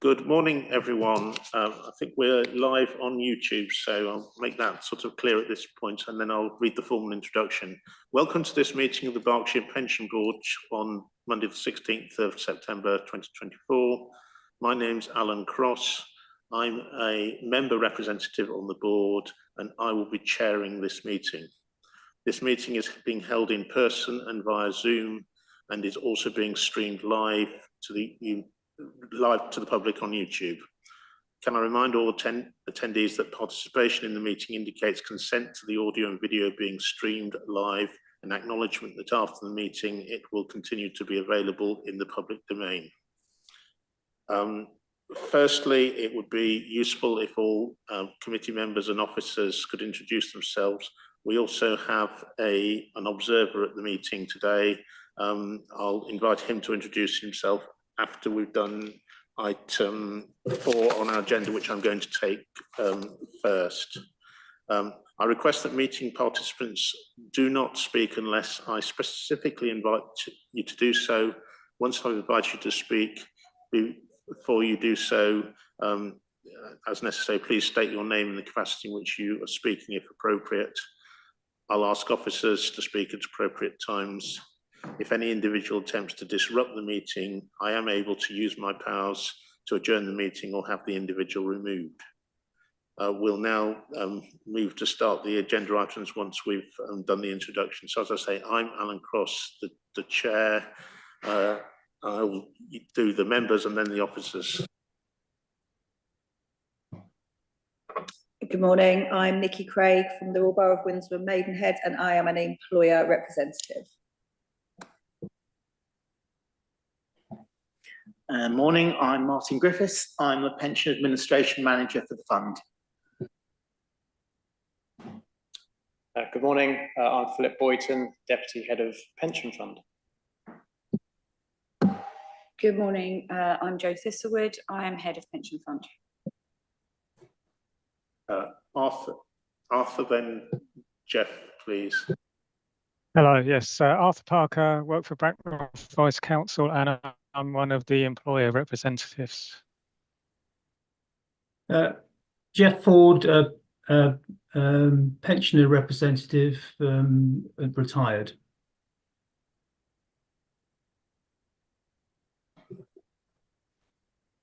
Good morning, everyone. I think we're live on YouTube, so I'll make that sort of clear at this point, and then I'll read the formal introduction. Welcome to this meeting of the Berkshire Pension Board on Monday, the 16th of September 2024. My name's Alan Cross. I'm a member representative on the board, and I will be chairing this meeting. This meeting is being held in person and via Zoom, and is also being streamed live to the public on YouTube. Can I remind all attendees that participation in the meeting indicates consent to the audio and video being streamed live, and acknowledgement that after the meeting it will continue to be available in the public domain. Firstly, it would be useful if all committee members and officers could introduce themselves. We also have an observer at the meeting today. I'll invite him to introduce himself after we've done item 4 on our agenda, which I'm going to take first. I request that meeting participants do not speak unless I specifically invite you to do so. Once I've invited you to speak, before you do so, as necessary, please state your name and the capacity in which you are speaking if appropriate. I'll ask officers to speak at appropriate times. If any individual attempts to disrupt the meeting, I am able to use my powers to adjourn the meeting or have the individual removed. We'll now move to start the agenda items once we've done the introduction. So as I say, I'm Alan Cross, the chair. I'll do the members and then the officers. Good morning, I'm Nikki Craig from the Royal Borough of Windsor and Maidenhead, and I am an employer representative. Morning, I'm Martin Griffiths. I'm the Pension Administration Manager for the fund. Good morning, I'm Philip Boyton, Deputy Head of Pension Fund. Good morning, I'm Jo Thistlewood. I am Head of Pension Fund. Arthur, then Jeff, please. Hello, yes, Arthur Parker, work for Bracknell Vice Council, and I'm one of the employer representatives. Jeff Ford, pensioner representative, retired.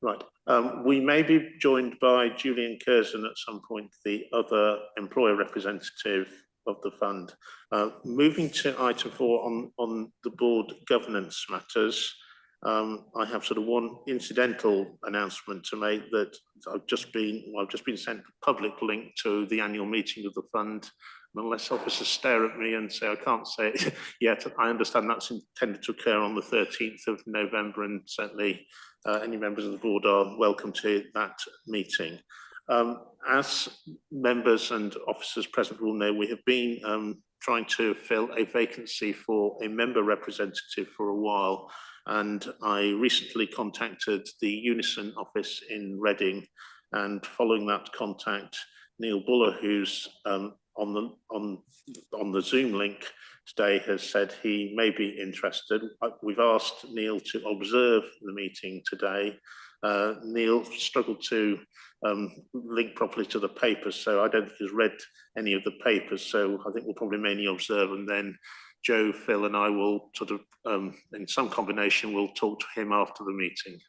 Right. We may be joined by Julian Curzon at some point, the other employer representative of the fund. Moving to item 4 on the board governance matters, I have sort of one incidental announcement to make that I've just been sent a public link to the annual meeting of the fund. And unless officers stare at me and say I can't say it yet, I understand that's intended to occur on the 13th of November, and certainly any members of the board are welcome to that meeting. As members and officers present will know, we have been trying to fill a vacancy for a member representative for a while, and I recently contacted the Unison office in Reading, and following that contact, Neil Buller, who's on the Zoom link today, has said he may be interested. We've asked Neil to observe the meeting today. Neil struggled to link properly to the papers, so I don't think he's read any of the papers, so I think we'll probably mainly observe, and then Joe, Phil and I will sort of, in some combination, we'll talk to him after the meeting.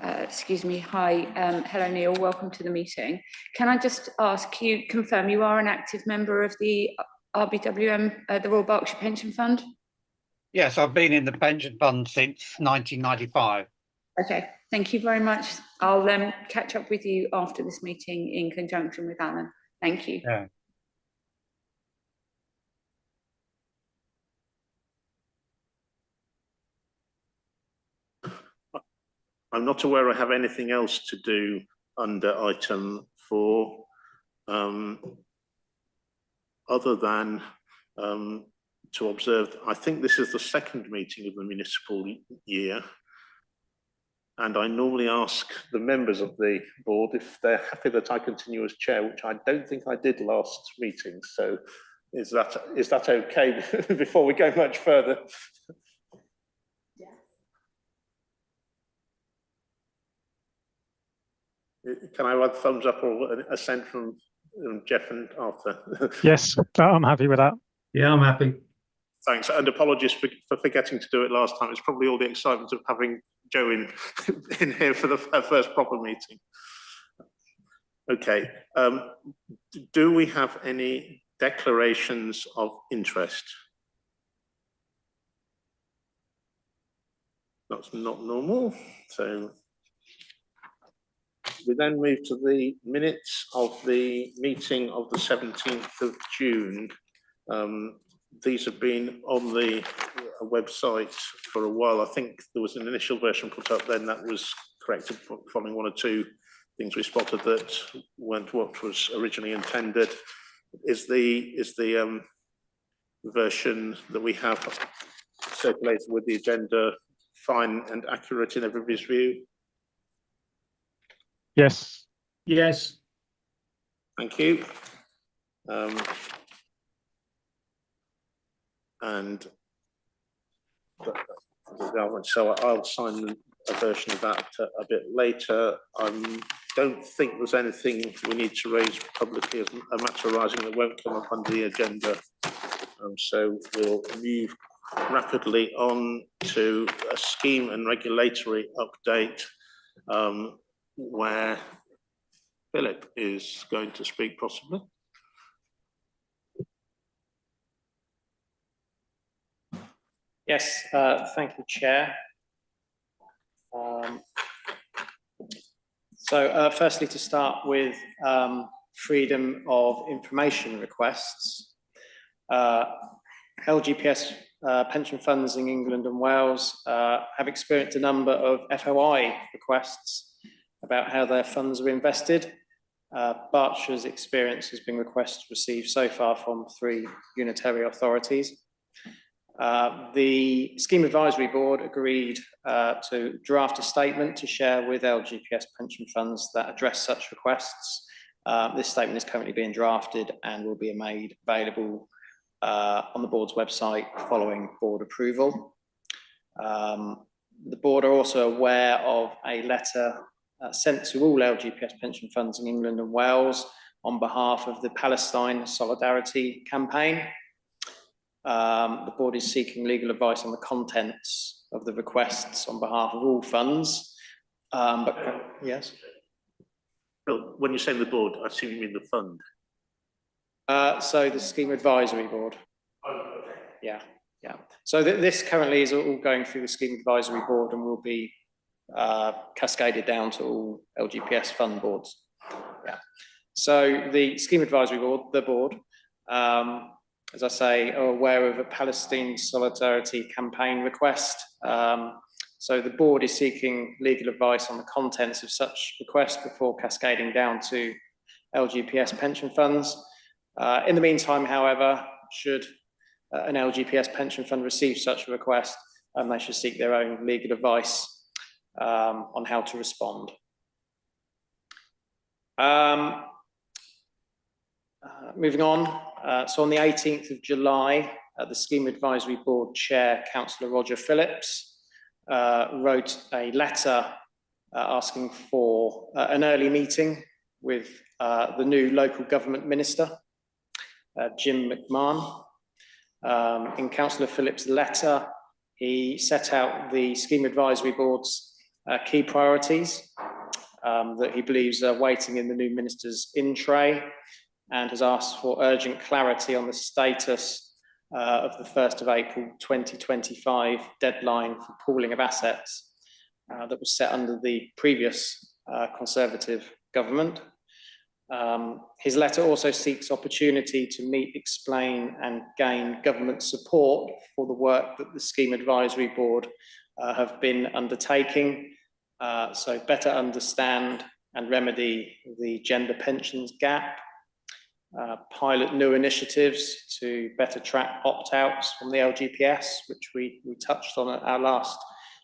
Excuse me, hi, hello Neil, welcome to the meeting. Can I just ask you, confirm you are an active member of the RBWM, the Royal Berkshire Pension Fund? Yes, I've been in the pension fund since 1995. Okay, thank you very much. I'll catch up with you after this meeting in conjunction with Alan. Thank you. Yeah. I'm not aware I have anything else to do under item 4, other than to observe. I think this is the second meeting of the municipal year, and I normally ask the members of the board if they're happy that I continue as chair, which I don't think I did last meeting. So is that okay before we go much further? Can I have thumbs up or assent from Jeff and Arthur? Yes, I'm happy with that. Yeah, I'm happy. Thanks, and apologies for forgetting to do it last time. It's probably all the excitement of having Joe in here for the first proper meeting. Okay, do we have any declarations of interest? That's not normal, so we then move to the minutes of the meeting of the 17th of June. These have been on the website for a while. I think there was an initial version put up then that was corrected following one or two things we spotted that weren't what was originally intended. Is the version that we have circulated with the agenda fine and accurate in everybody's view? Yes. Yes. Thank you. And so I'll sign a version of that a bit later. I don't think there's anything we need to raise publicly as a matter arising that won't come up under the agenda. So we'll move rapidly on to a scheme and regulatory update where Philip is going to speak possibly. Yes, thank you, Chair. Firstly, to start with freedom of information requests. LGPS pension funds in England and Wales have experienced a number of FOI requests about how their funds are invested. Berkshire's experience has been requests received so far from 3 unitary authorities. The Scheme Advisory Board agreed to draft a statement to share with LGPS pension funds that address such requests. This statement is currently being drafted and will be made available on the board's website following board approval. The board are also aware of a letter sent to all LGPS pension funds in England and Wales on behalf of the Palestine Solidarity Campaign. The board is seeking legal advice on the contents of the requests on behalf of all funds. Yes? Well, when you say the board, I assume you mean the fund. So the Scheme Advisory Board. Oh, okay. Yeah. So this currently is all going through the Scheme Advisory Board and will be cascaded down to all LGPS fund boards. Yeah. So the Scheme Advisory Board, the board, as I say, are aware of a Palestine Solidarity Campaign request. So the board is seeking legal advice on the contents of such requests before cascading down to LGPS pension funds. In the meantime, however, should an LGPS pension fund receive such a request, they should seek their own legal advice on how to respond. Moving on, so on the 18th of July, the Scheme Advisory Board Chair, Councillor Roger Phillips, wrote a letter asking for an early meeting with the new local government minister, Jim McMahon. In Councillor Phillips' letter, he set out the Scheme Advisory Board's key priorities that he believes are waiting in the new minister's in-tray, and has asked for urgent clarity on the status of the 1st of April 2025 deadline for pooling of assets that was set under the previous Conservative government. His letter also seeks opportunity to meet, explain and gain government support for the work that the Scheme Advisory Board have been undertaking, so better understand and remedy the gender pensions gap, pilot new initiatives to better track opt-outs from the LGPS, which we touched on at our last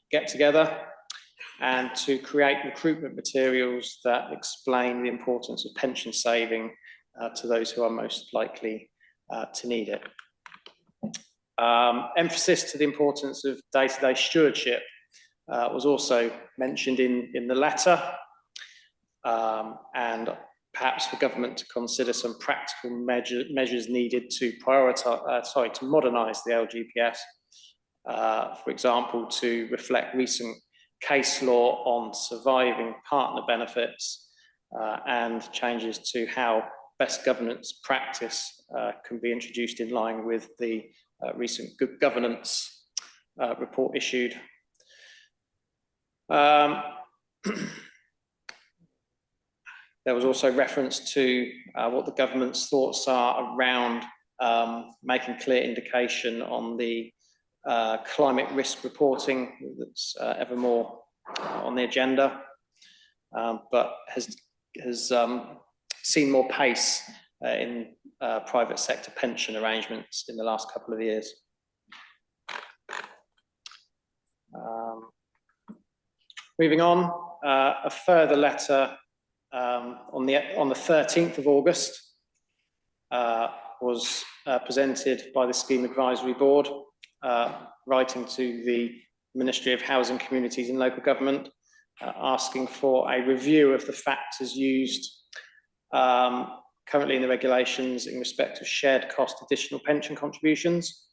get-together, and to create recruitment materials that explain the importance of pension saving to those who are most likely to need it. Emphasis to the importance of day-to-day stewardship was also mentioned in the letter. and perhaps for government to consider some practical measures needed to prioritise, to modernise the LGPS, for example, to reflect recent case law on surviving partner benefits and changes to how best governance practice can be introduced in line with the recent good governance report issued. There was also reference to what the government's thoughts are around making clear indication on the climate risk reporting that's ever more on the agenda, but has seen more pace in private sector pension arrangements in the last couple of years. Moving on, a further letter on the 13th of August was presented by the Scheme Advisory Board, writing to the Ministry of Housing, Communities and Local Government, asking for a review of the factors used currently in the regulations in respect of shared cost additional pension contributions.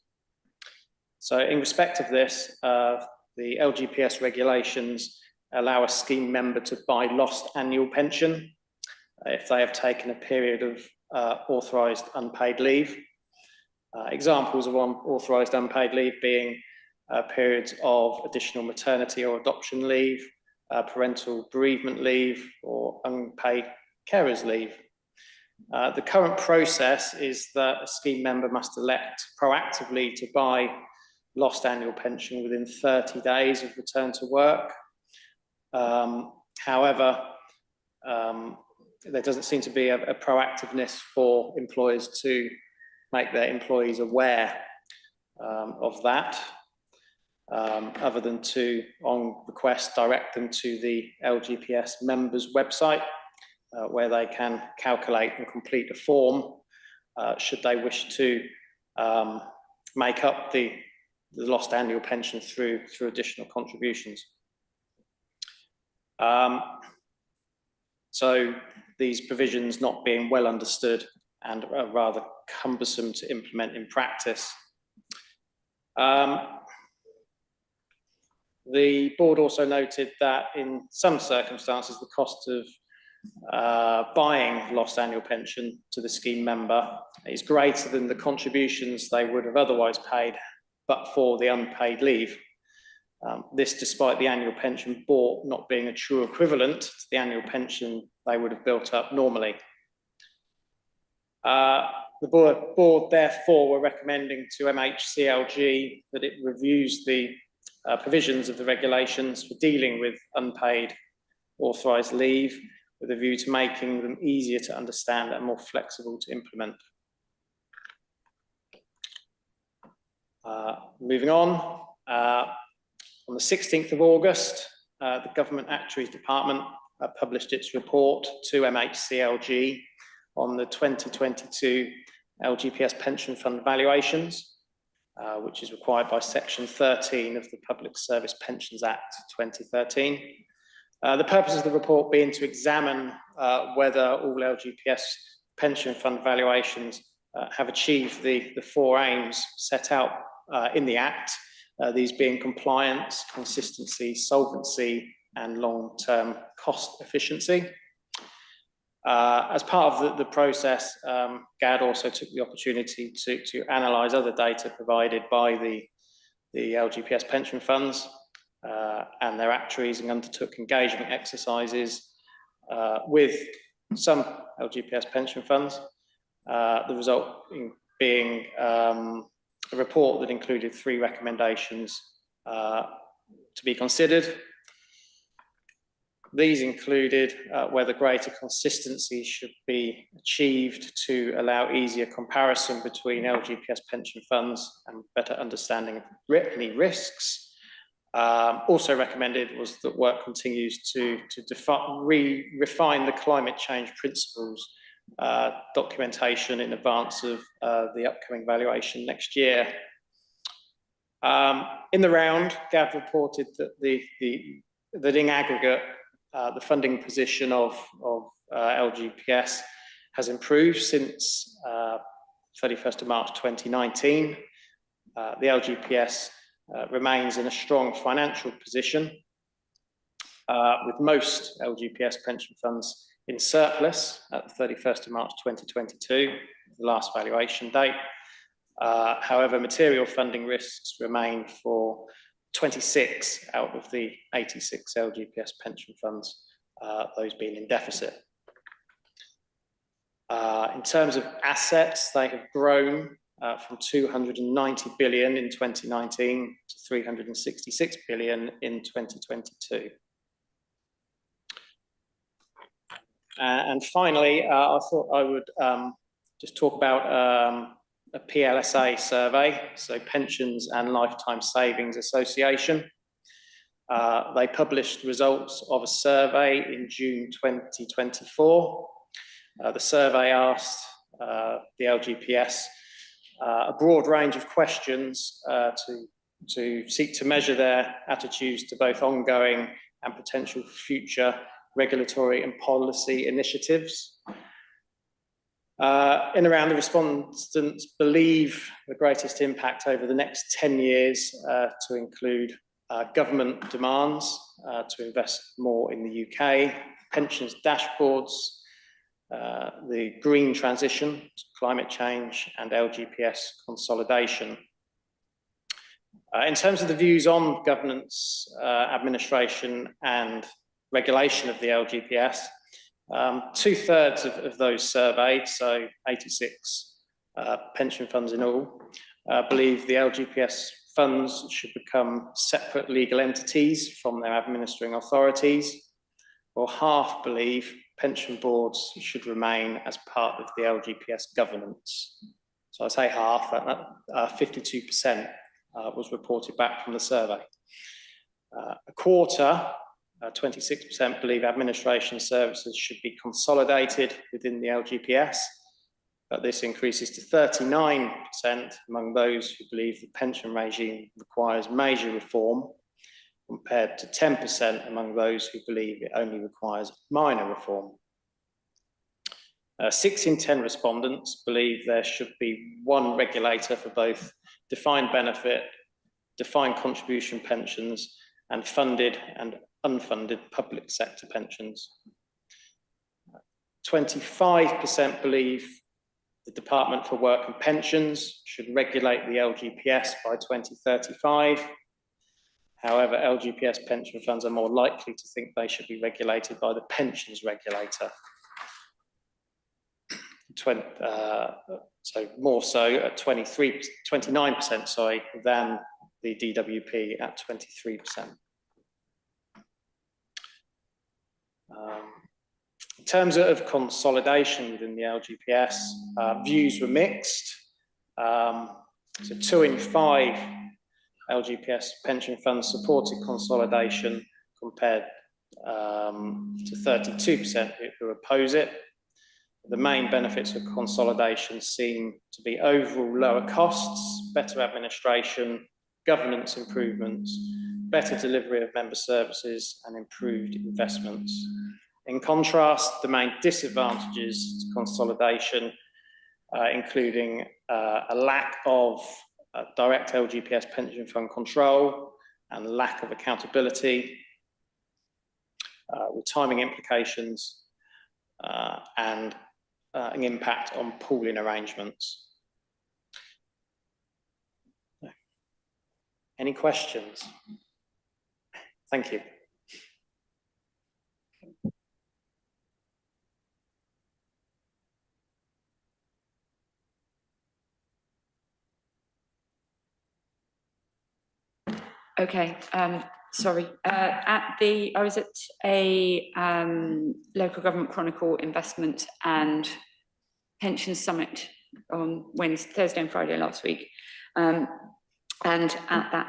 So in respect of this, the LGPS regulations allow a scheme member to buy lost annual pension if they have taken a period of authorised unpaid leave. Examples of authorised unpaid leave being periods of additional maternity or adoption leave, parental bereavement leave, or unpaid carers leave. The current process is that a scheme member must elect proactively to buy lost annual pension within 30 days of return to work. However, there doesn't seem to be a proactiveness for employers to make their employees aware of that, other than to, on request, direct them to the LGPS members website, where they can calculate and complete a form should they wish to make up the lost annual pension through additional contributions. So these provisions not being well understood and are rather cumbersome to implement in practice. The board also noted that in some circumstances, the cost of buying lost annual pension to the scheme member is greater than the contributions they would have otherwise paid, but for the unpaid leave. This despite the annual pension bought not being a true equivalent to the annual pension they would have built up normally. The board therefore were recommending to MHCLG that it reviews the provisions of the regulations for dealing with unpaid authorised leave with a view to making them easier to understand and more flexible to implement. Moving on the 16th of August, the Government Actuaries Department published its report to MHCLG on the 2022 LGPS pension fund valuations, which is required by Section 13 of the Public Service Pensions Act 2013. The purpose of the report being to examine whether all LGPS pension fund valuations have achieved the four aims set out in the Act, these being compliance, consistency, solvency, and long-term cost efficiency. As part of the process, GAD also took the opportunity to analyse other data provided by the LGPS pension funds and their actuaries, and undertook engagement exercises with some LGPS pension funds. The result being a report that included 3 recommendations to be considered. These included whether greater consistency should be achieved to allow easier comparison between LGPS pension funds and better understanding of any risks. Also recommended was that work continues to refine the climate change principles documentation in advance of the upcoming valuation next year. In the round, GAD reported that that in aggregate, the funding position of LGPS has improved since 31st of March 2019. The LGPS remains in a strong financial position, with most LGPS pension funds in surplus at the 31st of March 2022, the last valuation date. However, material funding risks remain for 26 out of the 86 LGPS pension funds, those being in deficit. In terms of assets, they have grown from 290 billion in 2019 to 366 billion in 2022. And finally, I thought I would just talk about a PLSA survey, so Pensions and Lifetime Savings Association. They published results of a survey in June 2024. The survey asked the LGPS a broad range of questions to seek to measure their attitudes to both ongoing and potential future regulatory and policy initiatives. In around, the respondents believe the greatest impact over the next 10 years to include government demands to invest more in the UK, pensions dashboards, the green transition, climate change, and LGPS consolidation. In terms of the views on governance, administration, and regulation of the LGPS, 2/3 of those surveyed, so 86 pension funds in all, believe the LGPS funds should become separate legal entities from their administering authorities, or half believe pension boards should remain as part of the LGPS governance. So I say half, 52% was reported back from the survey. A quarter, 26% believe administration services should be consolidated within the LGPS, but this increases to 39% among those who believe the pension regime requires major reform, compared to 10% among those who believe it only requires minor reform. 6 in 10 respondents believe there should be one regulator for both defined benefit, defined contribution pensions, and funded and unfunded public sector pensions. 25% believe the Department for Work and Pensions should regulate the LGPS by 2035. However, LGPS pension funds are more likely to think they should be regulated by the pensions regulator. So more so at 29%, sorry, than the DWP at 23%. In terms of consolidation within the LGPS, views were mixed. So 2 in 5 LGPS pension funds supported consolidation, compared to 32% who oppose it. The main benefits of consolidation seem to be overall lower costs, better administration, governance improvements, better delivery of member services, and improved investments. In contrast, the main disadvantages to consolidation, including a lack of direct LGPS pension fund control and lack of accountability, with timing implications, and an impact on pooling arrangements. Any questions? Thank you. Okay, sorry. I was at a local government chronicle investment and pension summit on Thursday and Friday last week. And at that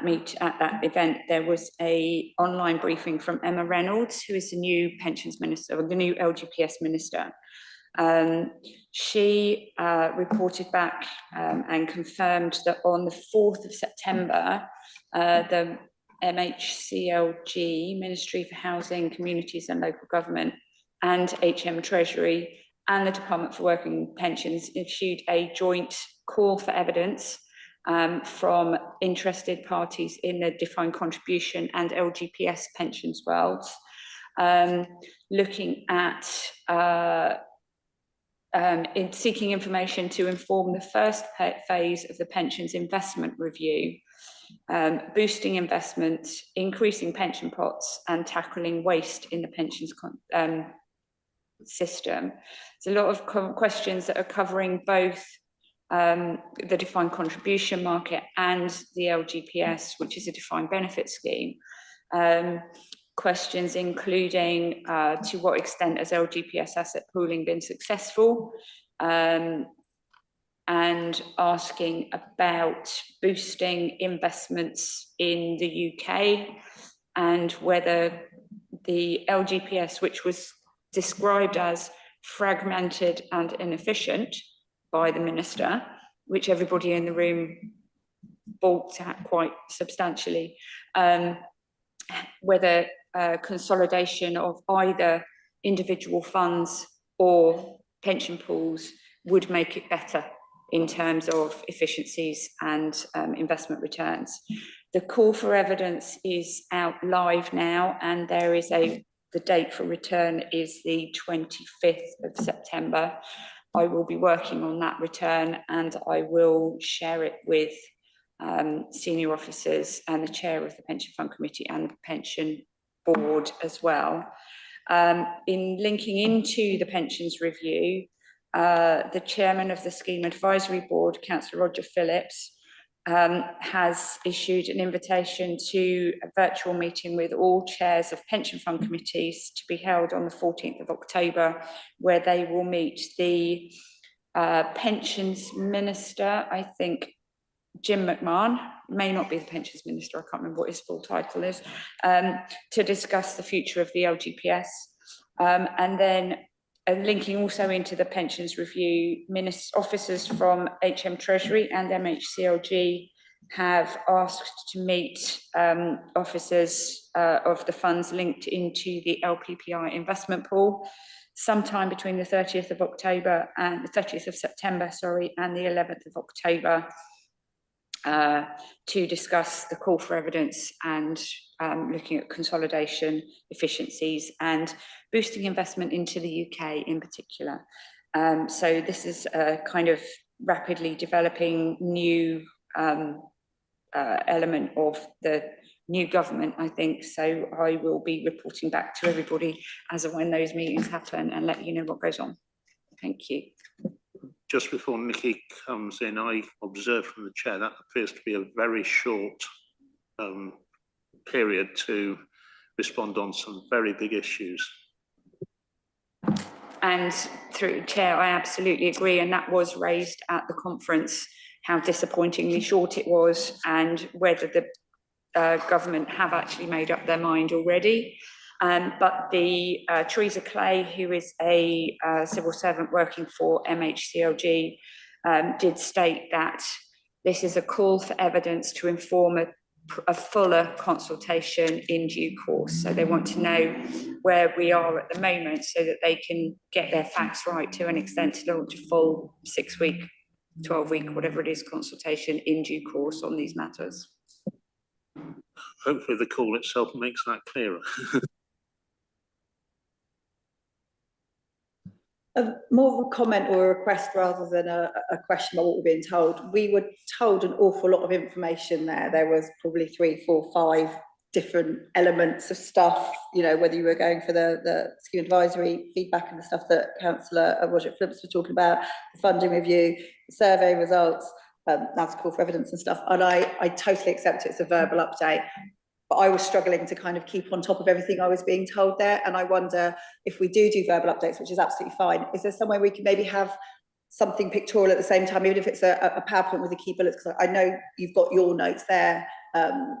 event, there was a online briefing from Emma Reynolds, who is the new pensions minister, or the new LGPS minister. She reported back and confirmed that on the 4th of September, the MHCLG, Ministry for Housing, Communities and Local Government, and HM Treasury and the Department for Work and Pensions issued a joint call for evidence from interested parties in the defined contribution and LGPS pensions worlds, looking at in seeking information to inform the first phase of the pensions investment review, boosting investment, increasing pension pots, and tackling waste in the pensions system. There's a lot of questions that are covering both the defined contribution market and the LGPS, which is a defined benefit scheme. Questions including to what extent has LGPS asset pooling been successful, and asking about boosting investments in the UK and whether the LGPS, which was described as fragmented and inefficient by the minister, which everybody in the room balked at quite substantially, whether consolidation of either individual funds or pension pools would make it better in terms of efficiencies and investment returns. The call for evidence is out live now, and there is the date for return is the 25th of September. I will be working on that return, and I will share it with senior officers and the chair of the Pension Fund Committee and the Pension Board as well. In linking into the pensions review, the chairman of the Scheme Advisory Board, Councillor Roger Phillips, has issued an invitation to a virtual meeting with all chairs of pension fund committees to be held on the 14th of October, where they will meet the pensions minister, I think Jim McMahon, may not be the pensions minister, I can't remember what his full title is, to discuss the future of the LGPS. And then linking also into the pensions review, officers from HM Treasury and MHCLG have asked to meet officers of the funds linked into the LPPI investment pool sometime between the 30th of October and the 30th of September, sorry, and the 11th of October to discuss the call for evidence and looking at consolidation, efficiencies and boosting investment into the UK in particular. So this is a kind of rapidly developing new element of the new government, I think. So I will be reporting back to everybody as and when those meetings happen and let you know what goes on. Thank you. Just before Nikki comes in, I observed from the chair that appears to be a very short period to respond on some very big issues. And through chair, I absolutely agree, and that was raised at the conference, how disappointingly short it was and whether the government have actually made up their mind already. But the Theresa Clay, who is a civil servant working for MHCLG, did state that this is a call for evidence to inform a fuller consultation in due course. So they want to know where we are at the moment so that they can get their facts right to an extent to launch a full 6-week, 12-week, whatever it is, consultation in due course on these matters. Hopefully the call itself makes that clearer. More of a comment or a request rather than a question about what we're being told. We were told an awful lot of information there. There was probably 3, 4, 5 different elements of stuff, you know, whether you were going for the scheme advisory feedback and the stuff that Councillor Roger Phillips was talking about, the funding review, the survey results, that's a call for evidence and stuff. And I totally accept it's a verbal update. But I was struggling to kind of keep on top of everything I was being told there. And I wonder if we do verbal updates, which is absolutely fine, is there somewhere we can maybe have something pictorial at the same time, even if it's a PowerPoint with the key bullets? Because I know you've got your notes there,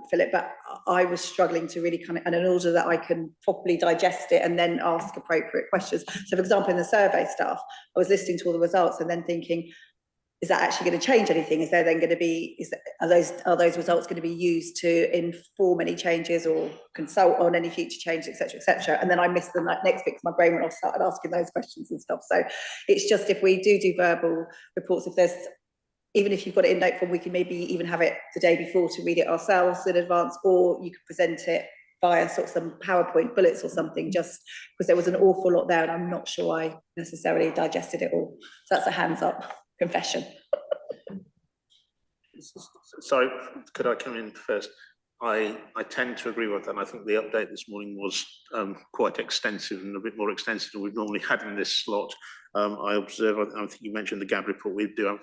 Philip, but I was struggling to really kind of, and in order that I can properly digest it and then ask appropriate questions. So for example, in the survey stuff, I was listening to all the results and then thinking, is that actually going to change anything? Is there then going to be, are those results going to be used to inform any changes or consult on any future changes, etc., etc.? And then I missed the next bit because my brain went off, started asking those questions and stuff. So it's just, if we do verbal reports, if there's, even if you've got it in note form, we can maybe even have it the day before to read it ourselves in advance, or you could present it via sort of some PowerPoint bullets or something, just because there was an awful lot there and I'm not sure I necessarily digested it all. So that's a hands up confession. Sorry, could I come in first? I tend to agree with that. I think the update this morning was quite extensive and a bit more extensive than we've normally had in this slot. I observe, I think you mentioned the GAB report. We are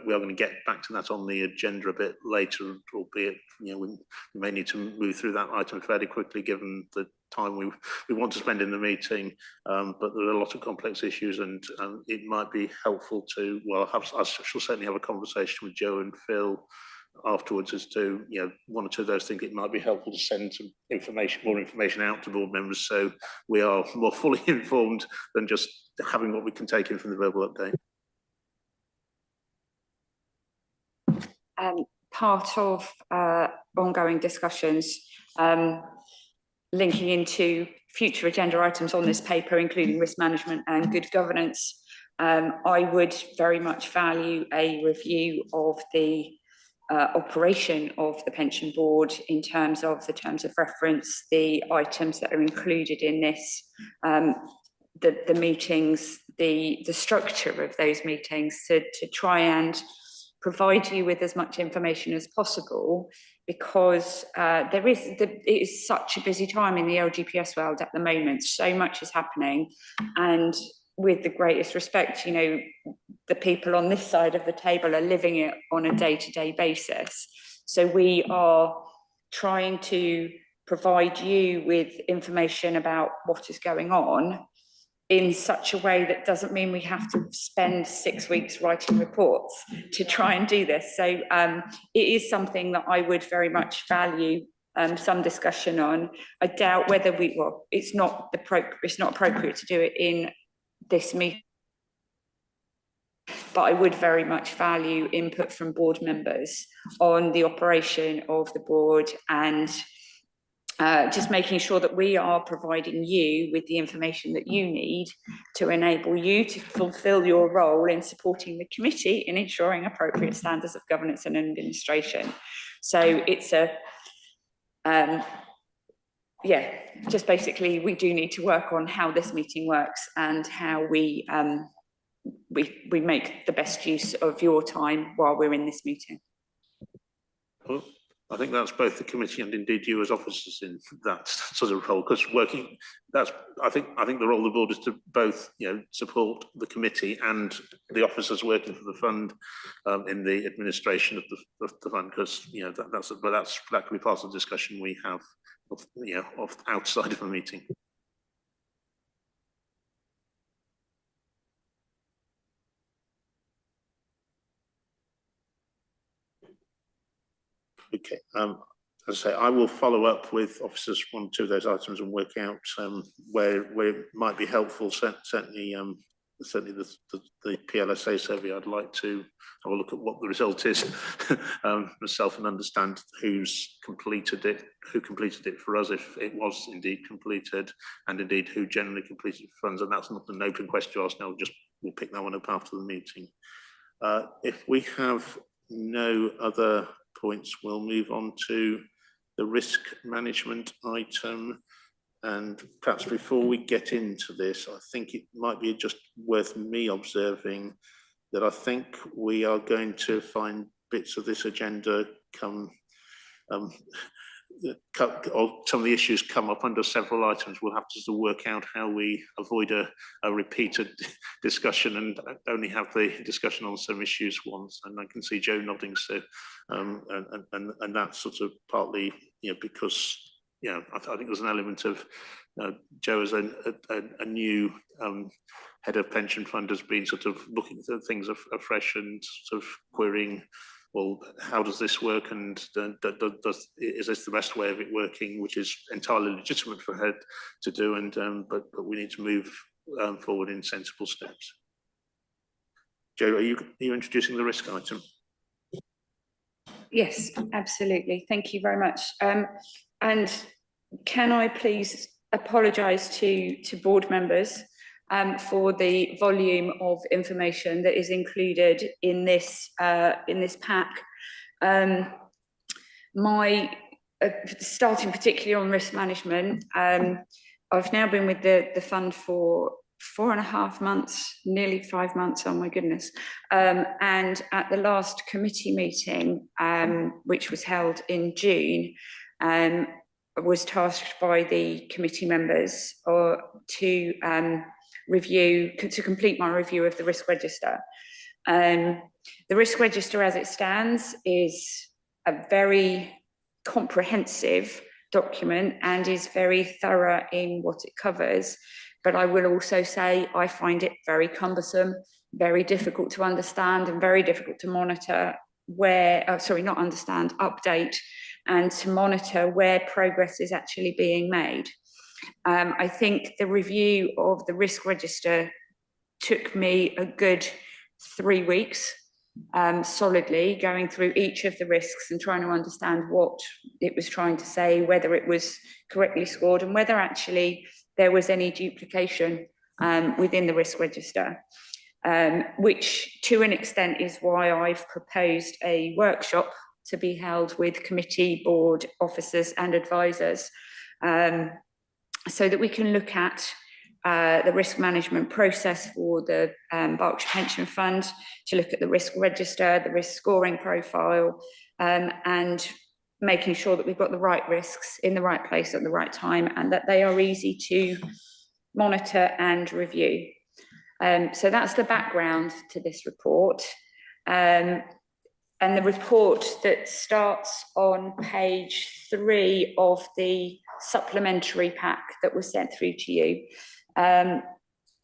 going to get back to that on the agenda a bit later, albeit we may need to move through that item fairly quickly given the time we want to spend in the meeting. But there are a lot of complex issues, and it might be helpful to, well, I shall certainly have a conversation with Joe and Phil afterwards as to one or two of those things. It might be helpful to send some more information out to board members so we are more fully informed than just having what we can take in from the verbal update. Part of ongoing discussions linking into future agenda items on this paper, including risk management and good governance, I would very much value a review of the operation of the pension board in terms of the terms of reference, the items that are included in this, the meetings, the structure of those meetings, to try and provide you with as much information as possible, because it is such a busy time in the LGPS world at the moment. So much is happening, and with the greatest respect, the people on this side of the table are living it on a day-to-day basis. So we are trying to provide you with information about what is going on in such a way that doesn't mean we have to spend 6 weeks writing reports to try and do this. So it is something that I would very much value some discussion on. I doubt whether it's not appropriate to do it in this meeting, but I would very much value input from board members on the operation of the board, and just making sure that we are providing you with the information that you need to enable you to fulfil your role in supporting the committee in ensuring appropriate standards of governance and administration. So it's just basically we do need to work on how this meeting works and how we make the best use of your time while we're in this meeting. Well, I think that's both the committee and indeed you as officers in that sort of role, because I think the role of the board is to both support the committee and the officers working for the fund in the administration of the fund, because that can be part of the discussion we have outside of a meeting. Okay, as I say, I will follow up with officers 1 or 2 of those items and work out where it might be helpful. Certainly the PLSA survey, I'd like to have a look at what the result is myself and understand who completed it for us, if it was indeed completed, and indeed who generally completed funds. And that's not an open question to ask now, we'll pick that one up after the meeting. If we have no other points, we'll move on to the risk management item. And perhaps before we get into this, I think it might be just worth me observing that I think we are going to find bits of this agenda or some of the issues come up under several items. We'll have to work out how we avoid a repeated discussion and only have the discussion on some issues once. And I can see Joe nodding, so and that's sort of partly because I think there's an element of Joe as a new head of pension fund has been sort of looking at things afresh and sort of querying, well, how does this work, and is this the best way of it working, which is entirely legitimate for her to do, and but we need to move forward in sensible steps. Jo, are you introducing the risk item? Yes, absolutely. Thank you very much. And can I please apologise to board members for the volume of information that is included in this pack. Starting particularly on risk management, I've now been with the fund for 4.5 months, nearly 5 months, oh my goodness. And at the last committee meeting, which was held in June, was tasked by the committee members to complete my review of the risk register. The risk register as it stands is a very comprehensive document and is very thorough in what it covers. But I will also say I find it very cumbersome, very difficult to understand and very difficult to monitor update and to monitor where progress is actually being made. I think the review of the risk register took me a good 3 weeks, solidly going through each of the risks and trying to understand what it was trying to say, whether it was correctly scored and whether actually there was any duplication within the risk register, which to an extent is why I've proposed a workshop to be held with committee, board, officers and advisors, so that we can look at the risk management process for the Berkshire Pension Fund, to look at the risk register, the risk scoring profile, and making sure that we've got the right risks in the right place at the right time and that they are easy to monitor and review. So that's the background to this report. And the report that starts on page 3 of the supplementary pack that was sent through to you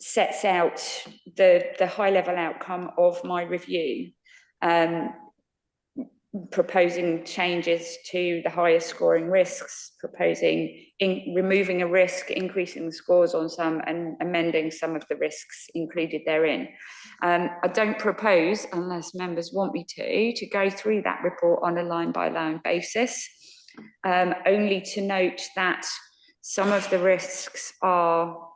sets out the high-level outcome of my review, proposing changes to the highest scoring risks, proposing removing a risk, increasing the scores on some and amending some of the risks included therein. I don't propose, unless members want me to go through that report on a line-by-line basis, only to note that some of the risks are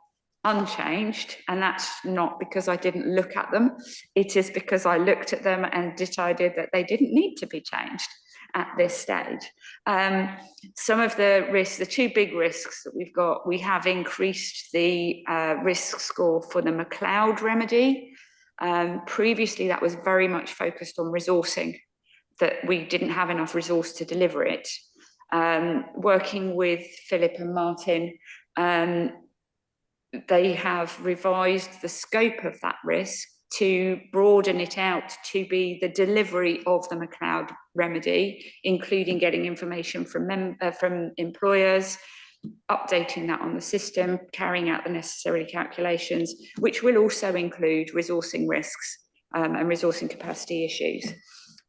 unchanged, and that's not because I didn't look at them. It is because I looked at them and decided that they didn't need to be changed at this stage. Some of the risks, the 2 big risks that we've got, we have increased the risk score for the McLeod remedy. Previously, that was very much focused on resourcing, that we didn't have enough resource to deliver it. Working with Philip and Martin, they have revised the scope of that risk to broaden it out to be the delivery of the McLeod remedy, including getting information from employers, updating that on the system, carrying out the necessary calculations, which will also include resourcing risks and resourcing capacity issues.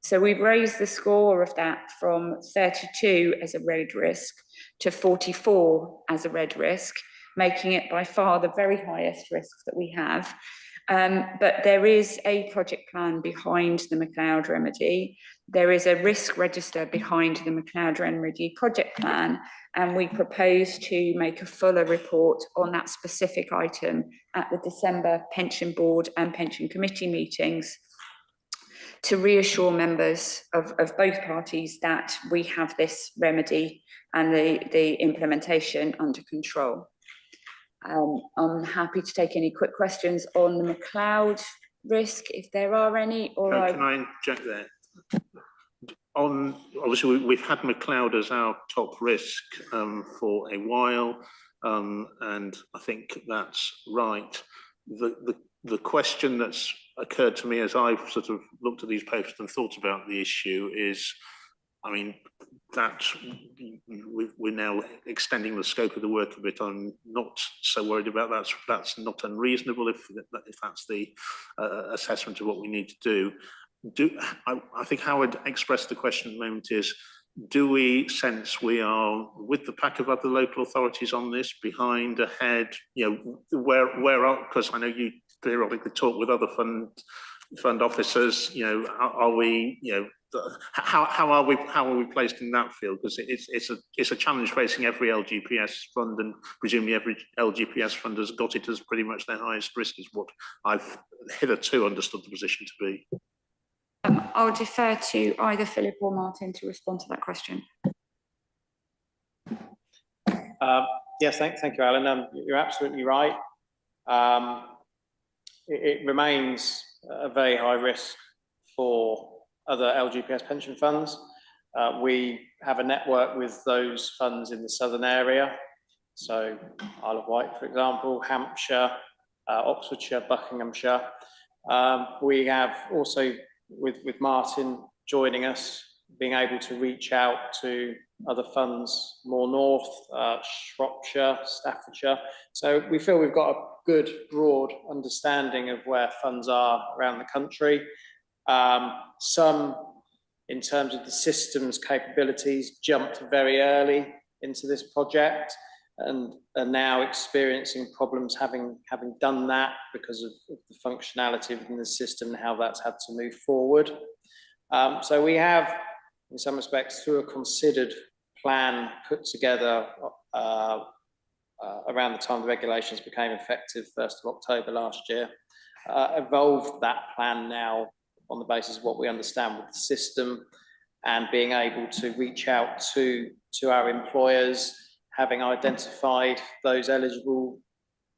So we've raised the score of that from 32 as a red risk to 44 as a red risk, making it by far the very highest risk that we have. But there is a project plan behind the McLeod remedy. There is a risk register behind the McLeod remedy project plan, and we propose to make a fuller report on that specific item at the December Pension Board and Pension Committee meetings to reassure members of both parties that we have this remedy and the implementation under control. I'm happy to take any quick questions on the McLeod risk, if there are any. Or can I interject there? Obviously, we've had McLeod as our top risk for a while, and I think that's right. The question that's occurred to me as I've sort of looked at these papers and thought about the issue is, I mean, that we're now extending the scope of the work a bit. I'm not so worried about that. That's not unreasonable if that's the assessment of what we need to do. I think how I'd express the question at the moment is, do we sense we are with the pack of other local authorities on this, behind, ahead, where because I know you periodically talk with other funds, fund officers, you know, are we, you know, how are we placed in that field? Because it's a challenge facing every LGPS fund, and presumably every LGPS fund has got it as pretty much their highest risk, is what I've hitherto understood the position to be. I'll defer to either Philip or Martin to respond to that question. Yes, thank you, Alan. You're absolutely right. It remains a very high risk for other LGPS pension funds. We have a network with those funds in the southern area. So Isle of Wight, for example, Hampshire, Oxfordshire, Buckinghamshire. We have also, with Martin joining us, being able to reach out to other funds more north, Shropshire, Staffordshire. So we feel we've got a good broad understanding of where funds are around the country. Some, in terms of the system's capabilities, jumped very early into this project and are now experiencing problems having done that because of the functionality within the system and how that's had to move forward. So we have, in some respects, through a considered plan put together around the time the regulations became effective 1st of October last year, evolved that plan now on the basis of what we understand with the system and being able to reach out to our employers, having identified those eligible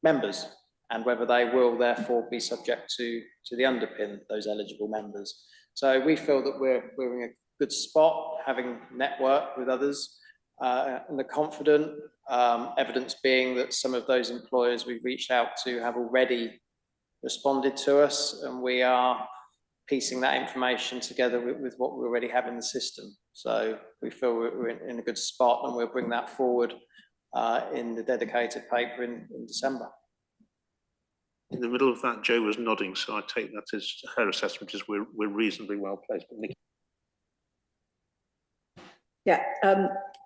members and whether they will therefore be subject to the underpin, those eligible members. So we feel that we're in a good spot, having networked with others and are confident, evidence being that some of those employers we've reached out to have already responded to us, and we are piecing that information together with what we already have in the system. So we feel we're in a good spot, and we'll bring that forward in the dedicated paper in December. In the middle of that, Jo was nodding, so I take that as her assessment is we're reasonably well placed. But Nikki. Yeah,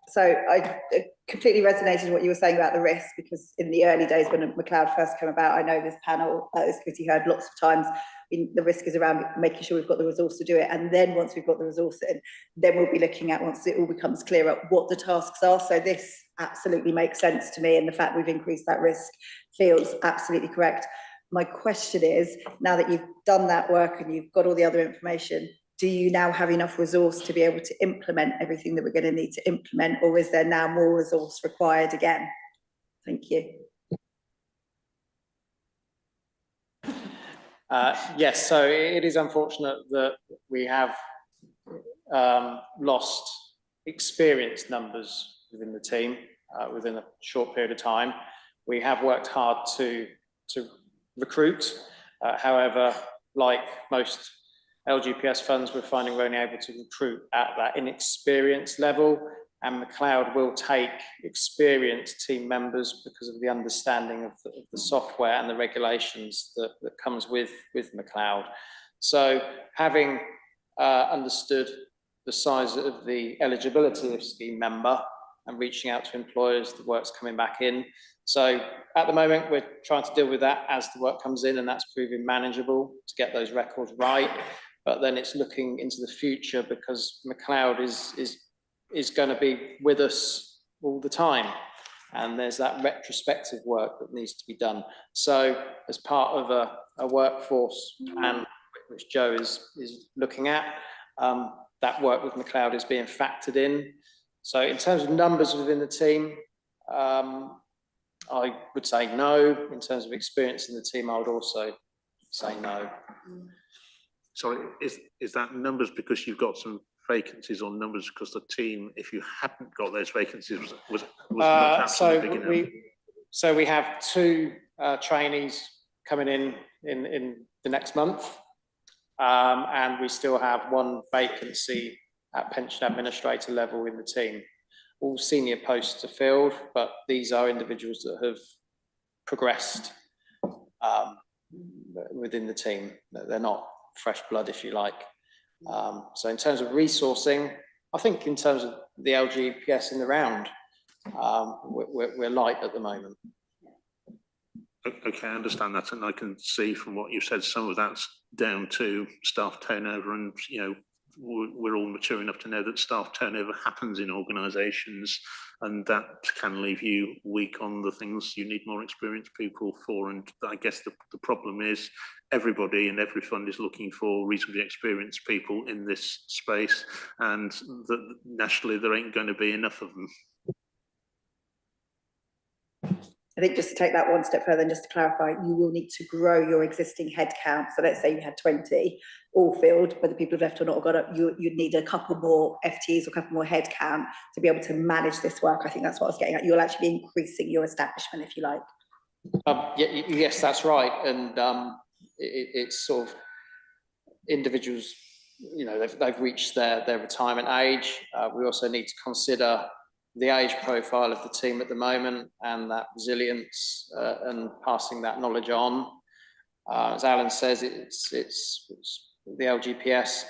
so I completely resonated with what you were saying about the risk, because in the early days when McLeod first came about, I know this panel, this committee heard lots of times, the risk is around making sure we've got the resource to do it. And then once we've got the resource in, then we'll be looking at, once it all becomes clearer, what the tasks are. So this absolutely makes sense to me. And the fact we've increased that risk feels absolutely correct. My question is, now that you've done that work and you've got all the other information, do you now have enough resource to be able to implement everything that we're going to need to implement, or is there now more resource required again? Thank you. Yes, so it is unfortunate that we have lost experienced numbers within the team within a short period of time. We have worked hard to recruit. However, like most LGPS funds, we're finding we're only able to recruit at that inexperienced level, and McLeod will take experienced team members because of the understanding of the software and the regulations that comes with McLeod. So having understood the size of the eligibility of scheme member and reaching out to employers, the work's coming back in. So at the moment, we're trying to deal with that as the work comes in, and that's proving manageable to get those records right. But then it's looking into the future, because McLeod is going to be with us all the time. And there's that retrospective work that needs to be done. So as part of a workforce plan, which Jo is looking at, that work with McLeod is being factored in. So in terms of numbers within the team, I would say no. In terms of experience in the team, I would also say no. Sorry, is that numbers because you've got some vacancies, or numbers because the team, if you hadn't got those vacancies, was much so we have 2 trainees coming in the next month, and we still have 1 vacancy at pension administrator level in the team. All senior posts are filled, but these are individuals that have progressed within the team. They're not fresh blood, if you like. So in terms of resourcing, I think in terms of the LGPS in the round, we're light at the moment. Okay, I understand that, and I can see from what you said, some of that's down to staff turnover, and we're all mature enough to know that staff turnover happens in organisations, and that can leave you weak on the things you need more experienced people for. And I guess the problem is everybody and every fund is looking for reasonably experienced people in this space, and nationally there ain't going to be enough of them. I think just to take that one step further and just to clarify, you will need to grow your existing headcount. So let's say you had 20 all filled, whether people have left or not, or got up, you'd need a couple more FTEs or a couple more headcount to be able to manage this work. I think that's what I was getting at. You'll actually be increasing your establishment, if you like. Yes, that's right. And it's sort of individuals, they've reached their retirement age. We also need to consider the age profile of the team at the moment, and that resilience and passing that knowledge on. As Alan says, it's the LGPS.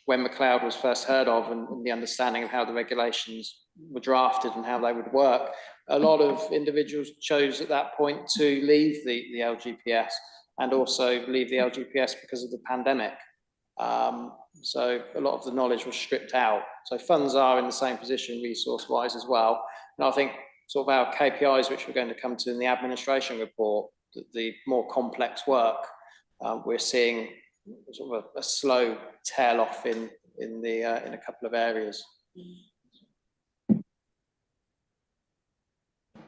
When McLeod was first heard of, and the understanding of how the regulations were drafted and how they would work, a lot of individuals chose at that point to leave the LGPS, and also leave the LGPS because of the pandemic. So a lot of the knowledge was stripped out. So funds are in the same position resource-wise as well. And I think sort of our KPIs, which we're going to come to in the administration report, the more complex work, we're seeing sort of a slow tail off in a couple of areas.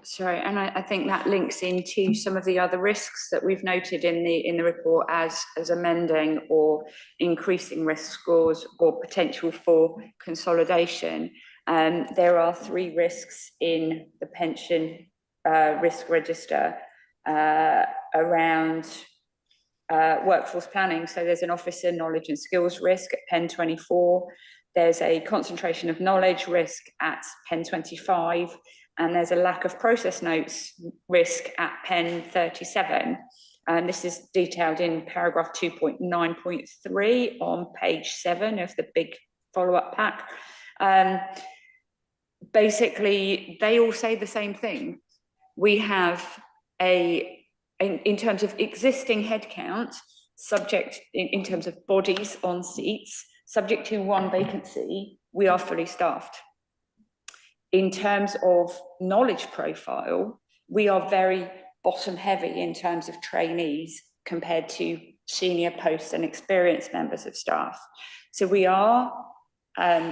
Sorry, and I think that links into some of the other risks that we've noted in the report as amending or increasing risk scores or potential for consolidation. There are 3 risks in the pension risk register around workforce planning. So there's an officer knowledge and skills risk at Pen 24. There's a concentration of knowledge risk at Pen 25. And there's a lack of process notes risk at Pen 37. And this is detailed in paragraph 2.9.3 on page 7 of the big follow-up pack. Basically, they all say the same thing. We have in terms of existing headcount, subject in terms of bodies on seats, subject to 1 vacancy, we are fully staffed. In terms of knowledge profile, we are very bottom heavy in terms of trainees compared to senior posts and experienced members of staff. So we are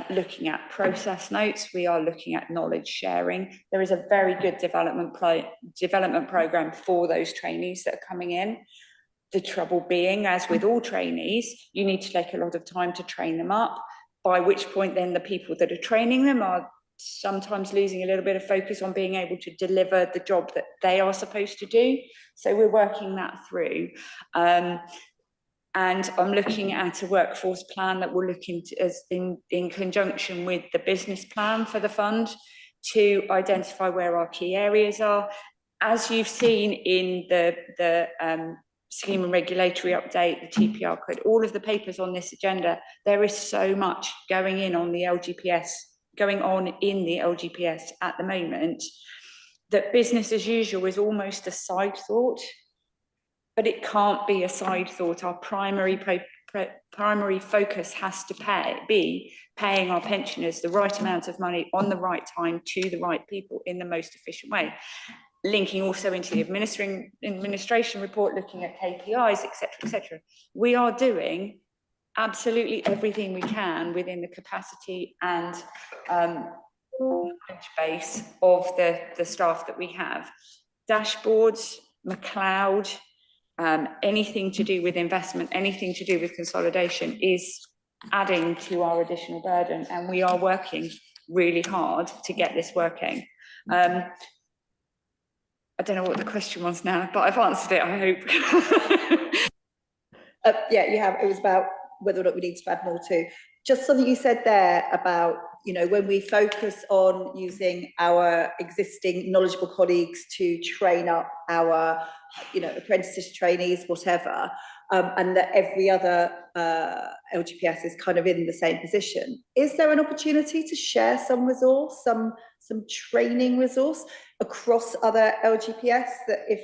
looking at process notes, we are looking at knowledge sharing. There is a very good development program for those trainees that are coming in. The trouble being, as with all trainees, you need to take a lot of time to train them up, by which point then the people that are training them are sometimes losing a little bit of focus on being able to deliver the job that they are supposed to do. So we're working that through. And I'm looking at a workforce plan that we'll look into in conjunction with the business plan for the fund to identify where our key areas are. As you've seen in the scheme and regulatory update, the TPR code, all of the papers on this agenda, there is so much going on in the LGPS at the moment, that business as usual is almost a side thought, but it can't be a side thought. Our primary focus has to be paying our pensioners the right amount of money on the right time to the right people in the most efficient way. Linking also into the administration report, looking at KPIs, etc., etc. We are doing absolutely everything we can within the capacity and knowledge base of the staff that we have. Dashboards, McLeod, anything to do with investment, anything to do with consolidation is adding to our additional burden, and we are working really hard to get this working. I don't know what the question was now, but I've answered it, I hope. Yeah, you have. It was about whether or not we need to add more to. Just something you said there about, when we focus on using our existing knowledgeable colleagues to train up our, apprentices, trainees, whatever, and that every other LGPS is kind of in the same position. Is there an opportunity to share some resource, some training resource across other LGPS, that if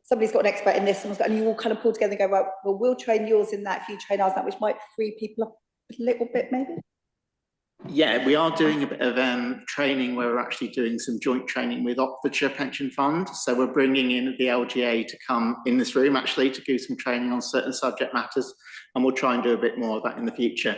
somebody's got an expert in this, someone's got, and you all kind of pull together and go, right, well, we'll train yours in that, if you train ours in that, which might free people up a little bit, maybe? Yeah, we are doing a bit of training where we're actually doing some joint training with Oxfordshire Pension Fund. So we're bringing in the LGA to come in this room actually to do some training on certain subject matters, and we'll try and do a bit more of that in the future.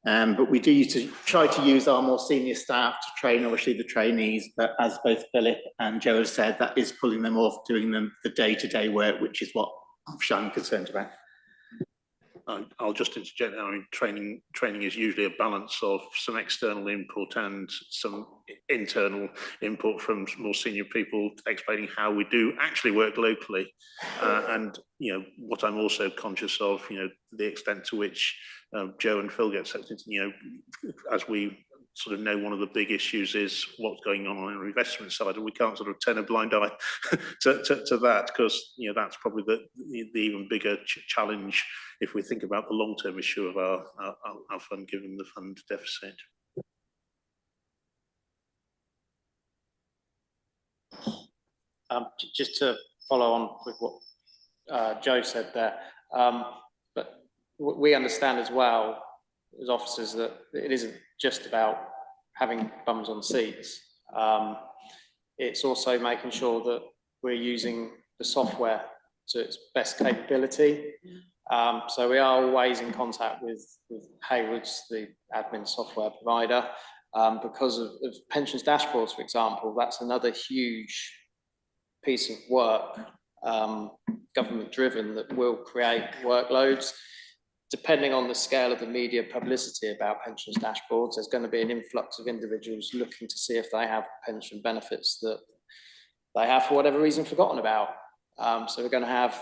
But we do try to use our more senior staff to train, obviously, the trainees, but as both Philip and Joe have said, that is pulling them off doing the day-to-day work, which is what I'm concerned about. I'll just interject. I mean, training is usually a balance of some external input and some internal input from more senior people explaining how we do actually work locally. And what I'm also conscious of, the extent to which Joe and Phil get sucked into, as we sort of know, one of the big issues is what's going on the investment side, and we can't sort of turn a blind eye to that, because that's probably the even bigger challenge if we think about the long-term issue of our fund, given the fund deficit. Just to follow on with what Joe said there, but we understand as well as officers that it isn't just about having bums on seats. It's also making sure that we're using the software to its best capability. So we are always in contact with Hayward's, the admin software provider, because of pensions dashboards, for example. That's another huge piece of work, government driven, that will create workloads. Depending on the scale of the media publicity about pensions dashboards, there's going to be an influx of individuals looking to see if they have pension benefits that they have, for whatever reason, forgotten about. So we're going to have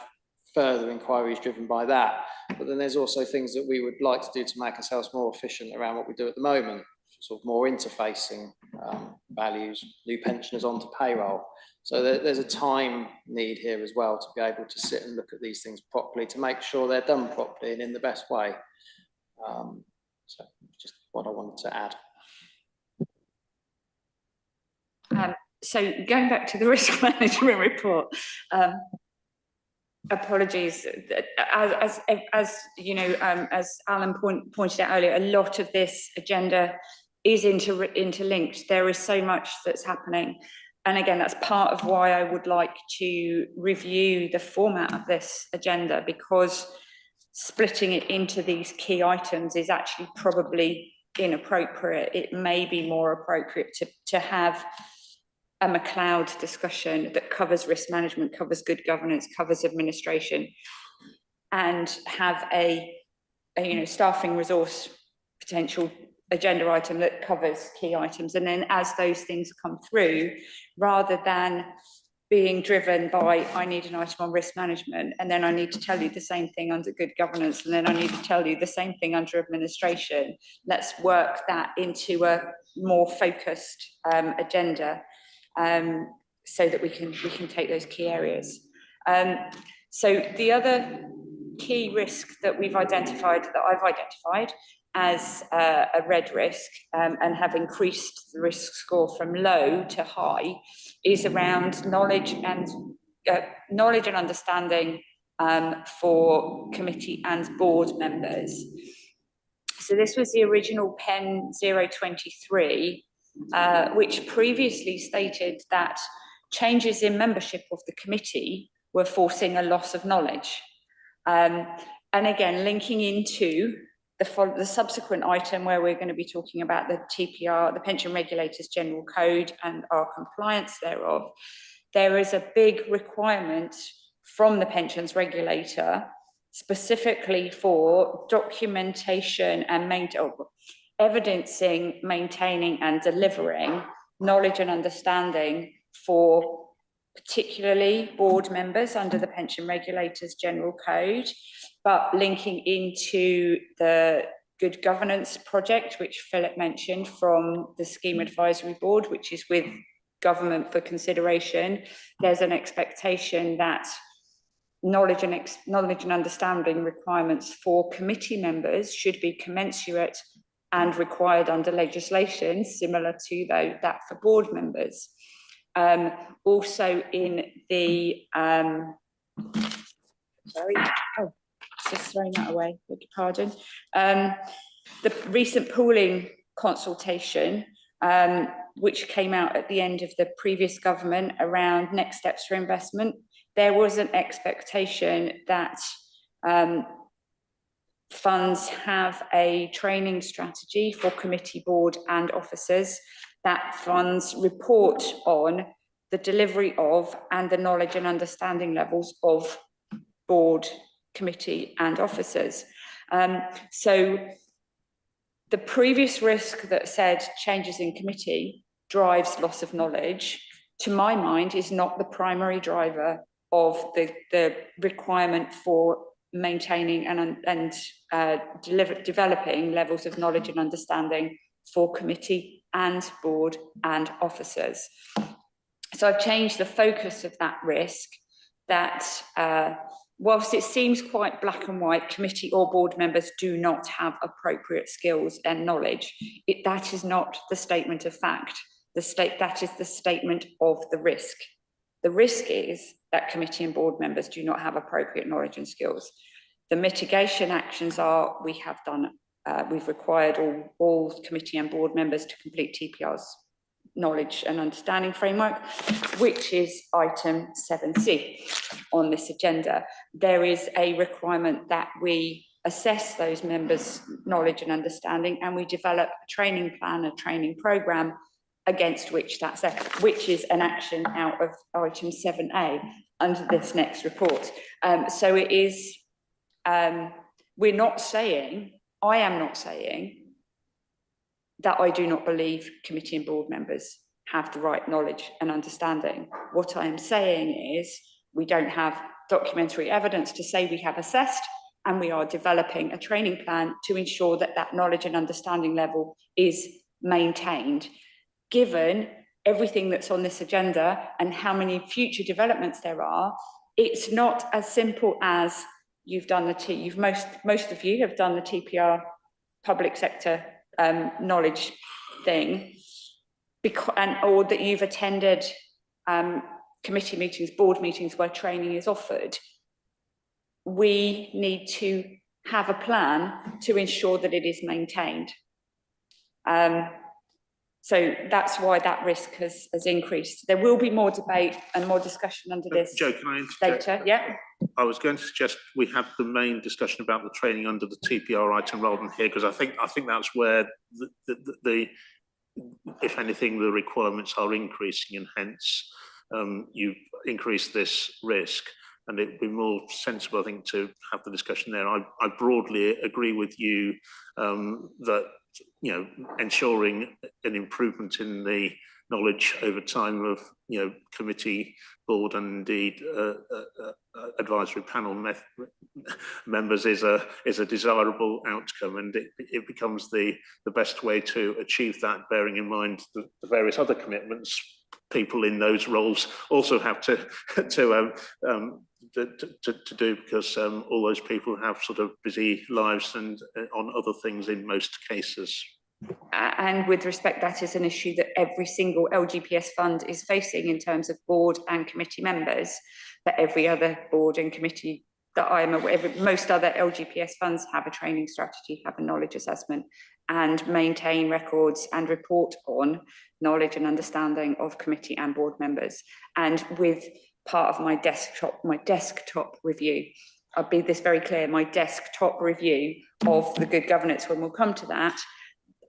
further inquiries driven by that. But then there's also things that we would like to do to make ourselves more efficient around what we do at the moment, sort of more interfacing values, new pensioners onto payroll. So there's a time need here as well to be able to sit and look at these things properly, to make sure they're done properly and in the best way. So just what I wanted to add. So going back to the risk management report, apologies, as you know, as Alan pointed out earlier, a lot of this agenda is interlinked. There is so much that's happening. And again, that's part of why I would like to review the format of this agenda, because splitting it into these key items is actually probably inappropriate. It may be more appropriate to have a McLeod discussion that covers risk management, covers good governance, covers administration, and have a staffing resource potential agenda item that covers key items. And then as those things come through, rather than being driven by, I need an item on risk management, and then I need to tell you the same thing under good governance, and then I need to tell you the same thing under administration, let's work that into a more focused agenda, so that we can take those key areas. So the other key risk that I've identified as a red risk, and have increased the risk score from low to high, is around knowledge and understanding for committee and board members. So this was the original Pen 023, which previously stated that changes in membership of the committee were forcing a loss of knowledge. And again, linking into the subsequent item where we're going to be talking about the TPR, the Pension Regulators General Code, and our compliance thereof, there is a big requirement from the pensions regulator specifically for documentation and evidencing, maintaining and delivering knowledge and understanding for particularly board members under the Pension Regulators General Code, but linking into the Good Governance project, which Philip mentioned, from the Scheme Advisory Board, which is with government for consideration. There's an expectation that knowledge and understanding requirements for committee members should be commensurate and required under legislation similar to that for board members. Also in the Sorry, oh, just throwing that away, beg your pardon. The recent pooling consultation, which came out at the end of the previous government around next steps for investment, there was an expectation that funds have a training strategy for committee, board and officers, that funds report on the delivery of and the knowledge and understanding levels of board, committee and officers. So the previous risk that said changes in committee drives loss of knowledge, to my mind, is not the primary driver of the requirement for maintaining and developing levels of knowledge and understanding for committee and board and officers. So I've changed the focus of that risk, that whilst it seems quite black and white, committee or board members do not have appropriate skills and knowledge, that is not the statement of fact. That is the statement of the risk. The risk is that committee and board members do not have appropriate knowledge and skills. The mitigation actions are, we've required all committee and board members to complete TPR's knowledge and understanding framework, which is item 7C on this agenda. There is a requirement that we assess those members' knowledge and understanding, and we develop a training plan, a training programme against which which is an action out of item 7A under this next report. So it is, we're not saying, I am not saying that I do not believe committee and board members have the right knowledge and understanding. What I am saying is we don't have documentary evidence to say we have assessed, and we are developing a training plan to ensure that that knowledge and understanding level is maintained. Given everything that's on this agenda and how many future developments there are, it's not as simple as you've done most of you have done the TPR public sector knowledge thing, or that you've attended committee meetings, board meetings where training is offered. We need to have a plan to ensure that it is maintained. So that's why that risk has increased. There will be more debate and more discussion under this. Jo, can I interject? Later, yeah. I was going to suggest we have the main discussion about the training under the TPR item rather than here, because I think that's where the if anything, the requirements are increasing, and hence you increase this risk. And it would be more sensible, I think, to have the discussion there. I broadly agree with you that, you know, ensuring an improvement in the knowledge over time of, you know, committee, board and indeed advisory panel members is a desirable outcome, and it becomes the best way to achieve that, bearing in mind the various other commitments people in those roles also have to do, because all those people have sort of busy lives and on other things in most cases. And with respect, that is an issue that every single LGPS fund is facing in terms of board and committee members, but every other board and committee that I'm aware of, most other LGPS funds have a training strategy, have a knowledge assessment, and maintain records and report on knowledge and understanding of committee and board members. And with part of my desktop review, I'll be this very clear, my desktop review of the good governance, when we'll come to that,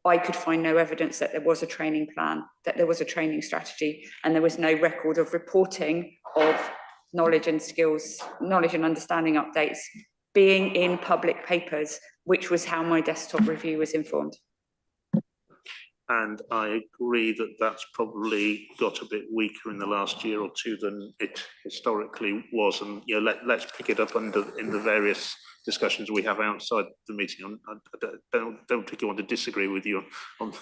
I could find no evidence that there was a training plan, that there was a training strategy, and there was no record of reporting of knowledge and skills, knowledge and understanding updates being in public papers, which was how my desktop review was informed. And I agree that that's probably got a bit weaker in the last year or two than it historically was. And, you know, let's pick it up in the various discussions we have outside the meeting. I don't particularly want to disagree with you on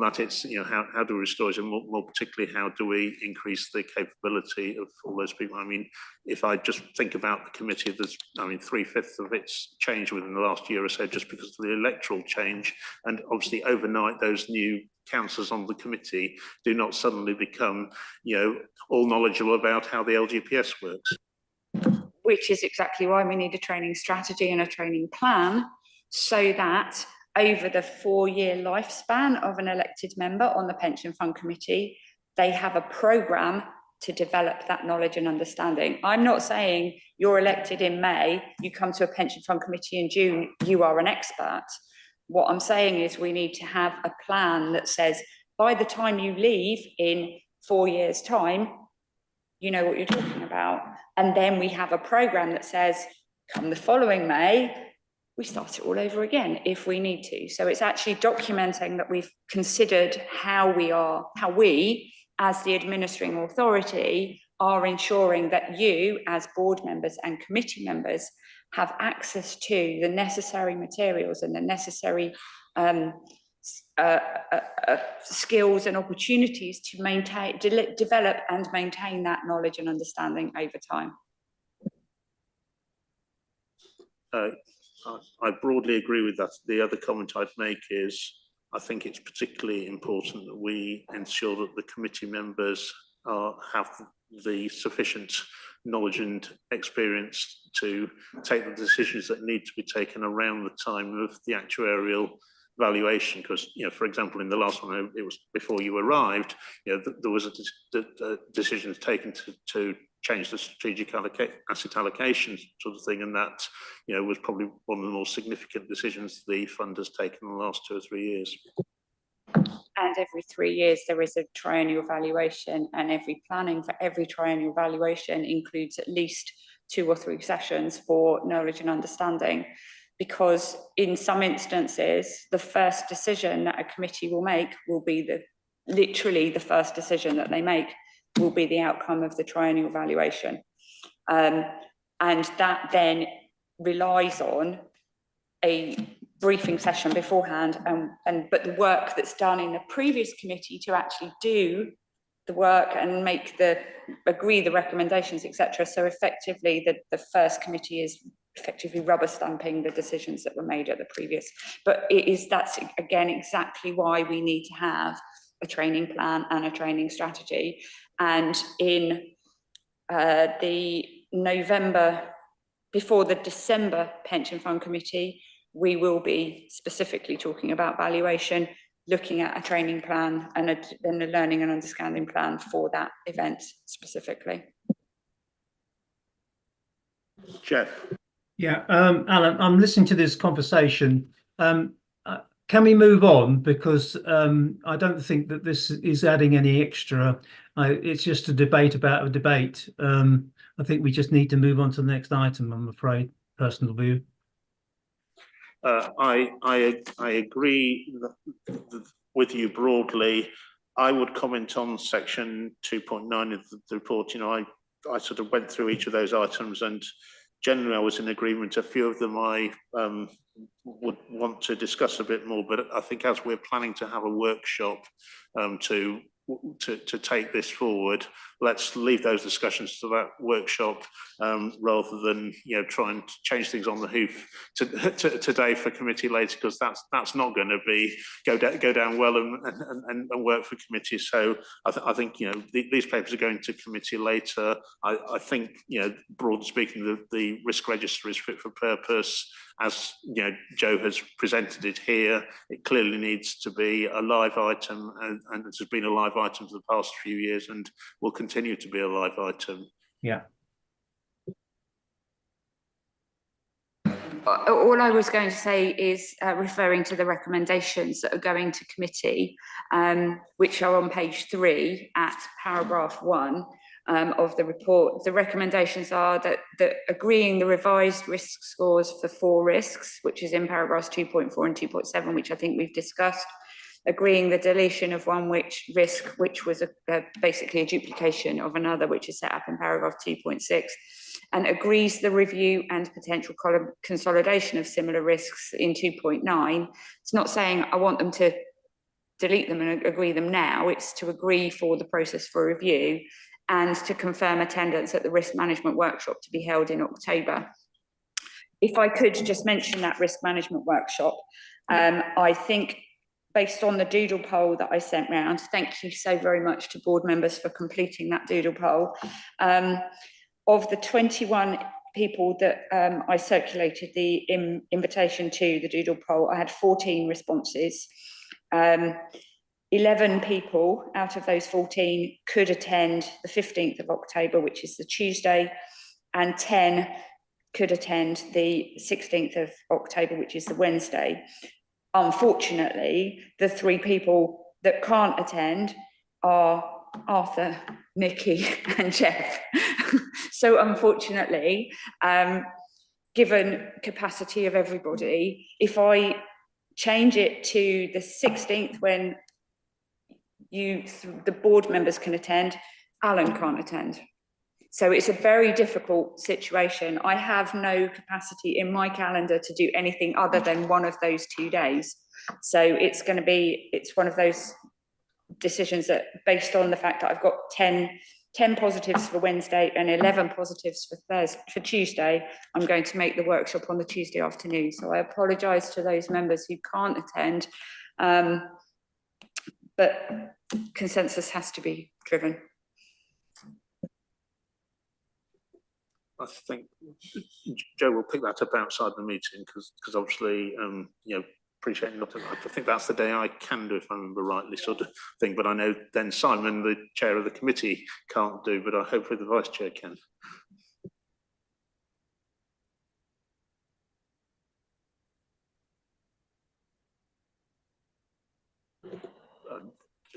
that. It's, you know, how do we restore it, and more particularly, how do we increase the capability of all those people? I mean, if I just think about the committee, there's, I mean, 3/5 of its change within the last year or so, just because of the electoral change, and obviously overnight those new councillors on the committee do not suddenly become, you know, all knowledgeable about how the LGPS works. which is exactly why we need a training strategy and a training plan, so that over the 4-year lifespan of an elected member on the pension fund committee, they have a programme to develop that knowledge and understanding. I'm not saying you're elected in May, you come to a pension fund committee in June, you are an expert. What I'm saying is we need to have a plan that says, by the time you leave in 4 years' time, you know what you're talking about. And then we have a programme that says, come the following May, we start it all over again if we need to. So it's actually documenting that we've considered how we, as the administering authority, are ensuring that you, as board members and committee members, have access to the necessary materials and the necessary skills and opportunities to maintain, develop and maintain that knowledge and understanding over time. I broadly agree with that. The other comment I'd make is I think it's particularly important that we ensure that the committee members have the sufficient knowledge and experience to take the decisions that need to be taken around the time of the actuarial valuation. Because, you know, for example, in the last one, it was before you arrived, you know, there was a decision taken to change the strategic asset allocation sort of thing, and that, you know, was probably one of the more significant decisions the fund has taken in the last 2 or 3 years. And every 3 years there is a triennial valuation, and every planning for every triennial valuation includes at least 2 or 3 sessions for knowledge and understanding, because in some instances the first decision that a committee will make will be literally the first decision that they make will be the outcome of the triennial valuation, and that then relies on a briefing session beforehand, but the work that's done in the previous committee to actually do the work and agree the recommendations, etc. So effectively the first committee is effectively rubber stamping the decisions that were made at the previous. But that's again exactly why we need to have a training plan and a training strategy. And in the November, before the December pension fund committee, we will be specifically talking about valuation, looking at a training plan and a learning and understanding plan for that event specifically. Jeff. Yeah, Alan, I'm listening to this conversation. Can we move on? Because I don't think that this is adding any extra. It's just a debate about a debate. I think we just need to move on to the next item, I'm afraid, personal view. I agree with you broadly. I would comment on section 2.9 of the report. You know, I sort of went through each of those items, and generally I was in agreement. A few of them I would want to discuss a bit more, but I think as we're planning to have a workshop to take this forward, let's leave those discussions to that workshop rather than, you know, try and change things on the hoof today for committee later, because that's not going to go down well and work for committees. So I think, you know, these papers are going to committee later. I think, you know, broadly speaking, the risk register is fit for purpose. As you know, Joe has presented it here, it clearly needs to be a live item, and it has been a live item for the past few years and will continue to be a live item. Yeah. All I was going to say is referring to the recommendations that are going to committee, which are on page 3 at paragraph 1 of the report. The recommendations are that agreeing the revised risk scores for 4 risks, which is in paragraphs 2.4 and 2.7, which I think we've discussed, agreeing the deletion of one which was basically a duplication of another, which is set up in paragraph 2.6, and agrees the review and potential consolidation of similar risks in 2.9. It's not saying I want them to delete them and agree them now, it's to agree for the process for review and to confirm attendance at the risk management workshop to be held in October. If I could just mention that risk management workshop, I think based on the doodle poll that I sent round, thank you so very much to board members for completing that doodle poll. Of the 21 people that I circulated the invitation to the doodle poll, I had 14 responses. 11 people out of those 14 could attend the 15th of October, which is the Tuesday, and 10 could attend the 16th of October, which is the Wednesday. Unfortunately, the 3 people that can't attend are Arthur, Nikki and Jeff. So unfortunately, given capacity of everybody, if I change it to the 16th when the board members can attend, Alan can't attend. So it's a very difficult situation. I have no capacity in my calendar to do anything other than one of those 2 days. So it's one of those decisions that, based on the fact that I've got 10 positives for Wednesday and 11 positives for Tuesday, I'm going to make the workshop on the Tuesday afternoon. So I apologise to those members who can't attend, but consensus has to be driven. I think Joe will pick that up outside the meeting because obviously, you know, appreciating not. I think that's the day I can do, if I remember rightly, sort of thing. But I know then Simon, the chair of the committee, can't do, but I hope the vice chair can.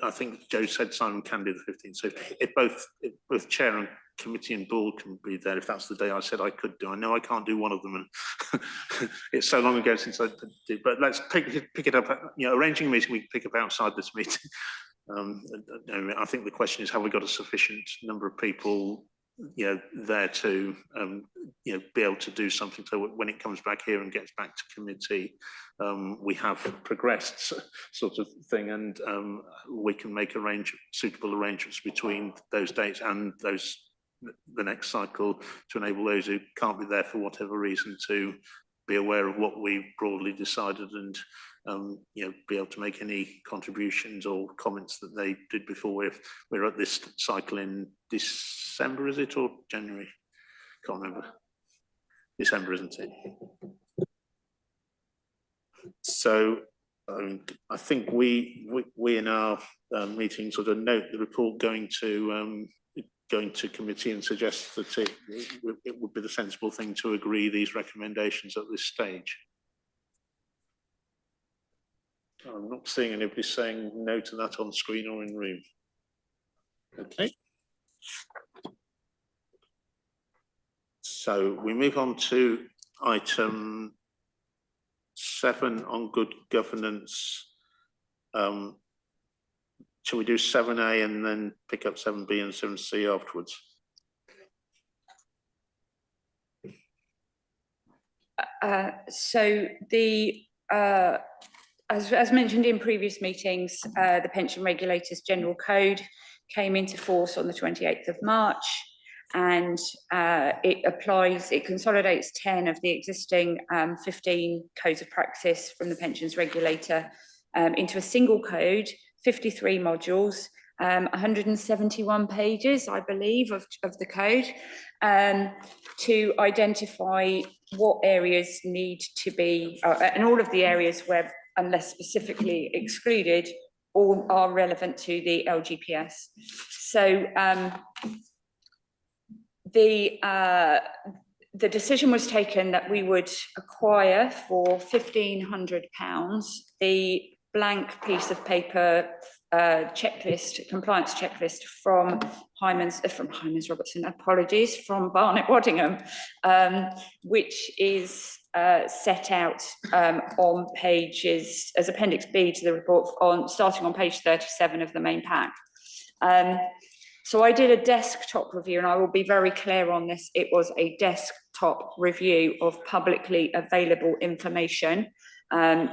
I think Joe said Simon can do the 15th. So if both chair and committee and board can be there, if that's the day I said I could do. I know I can't do one of them, and it's so long ago since I did. But let's pick it up. You know, arranging a meeting we can pick up outside this meeting. I think the question is, have we got a sufficient number of people, you know, there to you know, be able to do something, so when it comes back here and gets back to committee, we have progressed, sort of thing, and we can make suitable arrangements between those dates and the next cycle to enable those who can't be there for whatever reason to be aware of what we broadly decided, and you know, be able to make any contributions or comments that they did before. If we're at this cycle in December, is it, or January? Can't remember. December, isn't it? So I think we in our meeting sort of note the report going to committee and suggest that it would be the sensible thing to agree these recommendations at this stage. I'm not seeing anybody saying no to that on screen or in room. Okay. So we move on to item 7 on good governance. Shall we do 7A and then pick up 7B and 7C afterwards? So the as mentioned in previous meetings, the Pension Regulators General Code came into force on the 28th of March, and it consolidates 10 of the existing 15 codes of practice from the pensions regulator into a single code, 53 modules, 171 pages, I believe, of the code, to identify what areas need to be, and all of the areas where, unless specifically excluded, all are relevant to the LGPS. So the decision was taken that we would acquire for £1,500 the blank piece of paper compliance checklist from Hyman's Robertson, apologies, from Barnett Waddingham, which is set out on pages, as Appendix B to the report, starting on page 37 of the main pack. So I did a desktop review, and I will be very clear on this. It was a desktop review of publicly available information,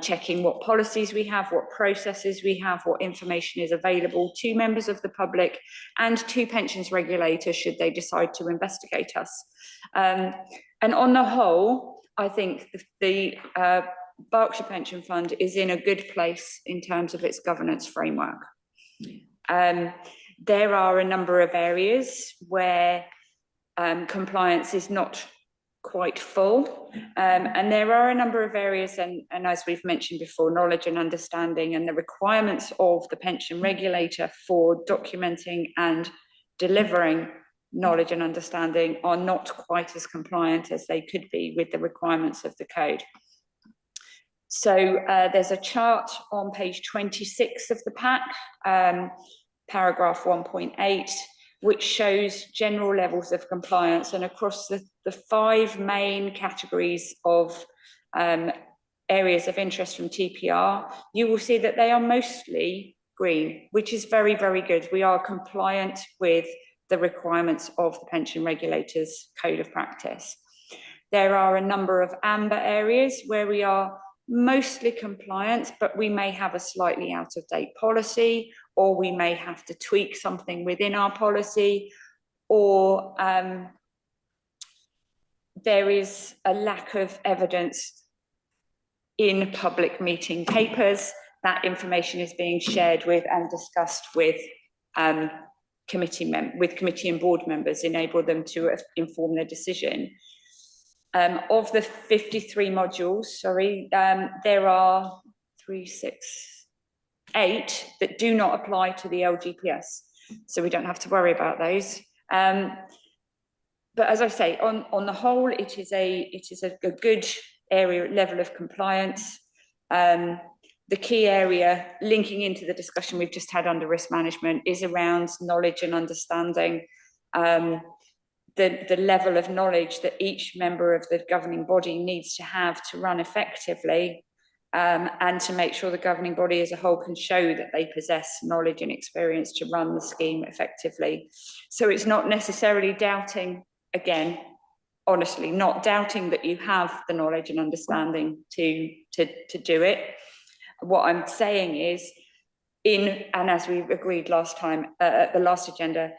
checking what policies we have, what processes we have, what information is available to members of the public and to pensions regulators should they decide to investigate us. And on the whole, I think the Berkshire Pension Fund is in a good place in terms of its governance framework. There are a number of areas where compliance is not quite full. And there are a number of areas, and as we've mentioned before, knowledge and understanding and the requirements of the pension regulator for documenting and delivering knowledge and understanding are not quite as compliant as they could be with the requirements of the code. So there's a chart on page 26 of the pack, paragraph 1.8, which shows general levels of compliance, and across the 5 main categories of areas of interest from TPR, you will see that they are mostly green, which is very, very good. We are compliant with the requirements of the pension regulators code of practice. There are a number of amber areas where we are mostly compliant, but we may have a slightly out of date policy, or we may have to tweak something within our policy, or there is a lack of evidence in public meeting papers. That information is being shared with and discussed with committee and board members, enable them to inform their decision. Of the 53 modules, there are 8 that do not apply to the LGPS, so we don't have to worry about those. But as I say, on the whole, it is a good area level of compliance. The key area linking into the discussion we've just had under risk management is around knowledge and understanding. The level of knowledge that each member of the governing body needs to have to run effectively, and to make sure the governing body as a whole can show that they possess knowledge and experience to run the scheme effectively. So it's not necessarily doubting, again, honestly, not doubting that you have the knowledge and understanding to do it. What I'm saying is, and as we agreed last time at the last agenda,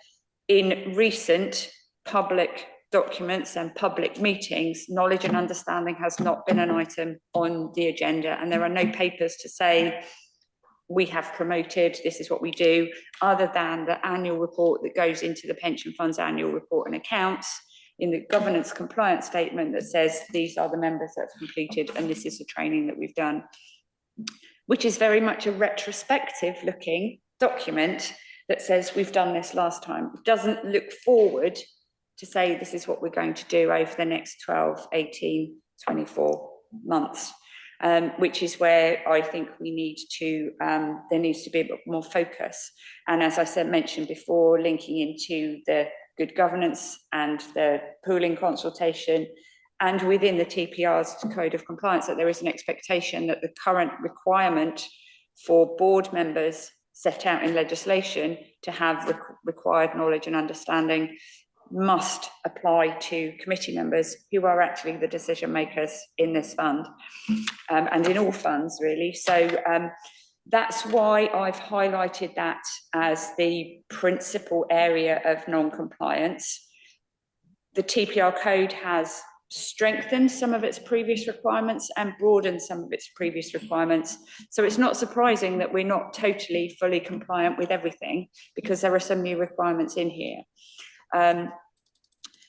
in recent public documents and public meetings, knowledge and understanding has not been an item on the agenda, and there are no papers to say we have promoted, this is what we do, other than the annual report that goes into the pension fund's annual report and accounts in the governance compliance statement that says these are the members that have completed and this is the training that we've done, which is very much a retrospective looking document that says we've done this last time. It doesn't look forward to say this is what we're going to do over the next 12, 18, 24 months, which is where I think we need to, there needs to be a bit more focus. And as I mentioned before, linking into the good governance and the pooling consultation, and within the TPR's code of compliance, that there is an expectation that the current requirement for board members set out in legislation to have required knowledge and understanding must apply to committee members who are actually the decision makers in this fund, and in all funds really. So that's why I've highlighted that as the principal area of non-compliance. The TPR code has strengthened some of its previous requirements and broadened some of its previous requirements. So it's not surprising that we're not totally fully compliant with everything, because there are some new requirements in here.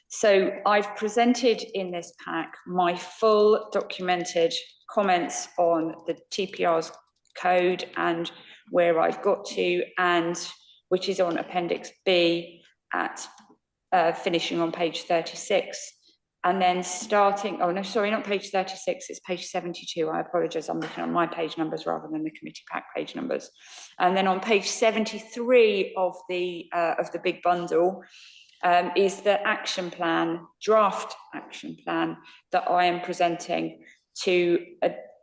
So I've presented in this pack my full documented comments on the TPR's code and where I've got to, and which is on Appendix B at finishing on page 36. And then starting, oh no, sorry, not page 36, it's page 72. I apologize, I'm looking at my page numbers rather than the committee pack page numbers. And then on page 73 of the big bundle is the action plan, draft action plan that I am presenting to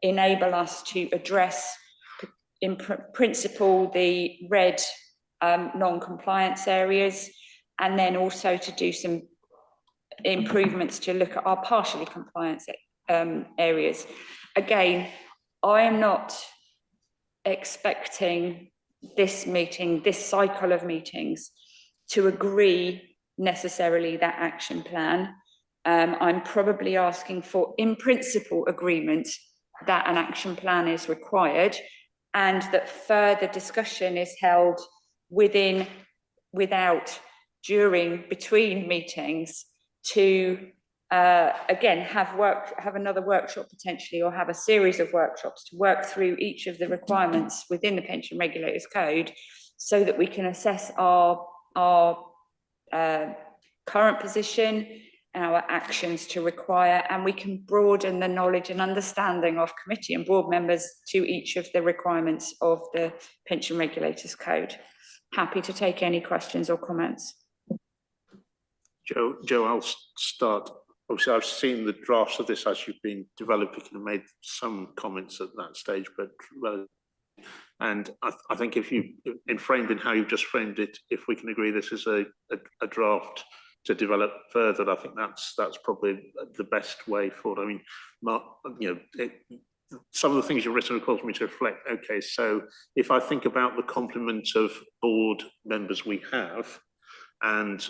enable us to address in principle the red non-compliance areas, and then also to do some improvements to look at our partially compliance areas. Again, I am not expecting this meeting, this cycle of meetings, to agree necessarily that action plan. I'm probably asking for, in principle, agreement that an action plan is required, and that further discussion is held between meetings to again, have another workshop potentially, or have a series of workshops to work through each of the requirements within the Pension Regulators Code, so that we can assess our current position, our actions to require, and we can broaden the knowledge and understanding of committee and board members to each of the requirements of the Pension Regulators Code. Happy to take any questions or comments. Joe, I'll start. Obviously, I've seen the drafts of this as you've been developing and made some comments at that stage, but and I think if you, in framed in how you've just framed it, if we can agree this is a draft to develop further, I think that's probably the best way forward. I mean, Mark, you know, some of the things you've written have caused me to reflect. Okay, so if I think about the complement of board members we have, and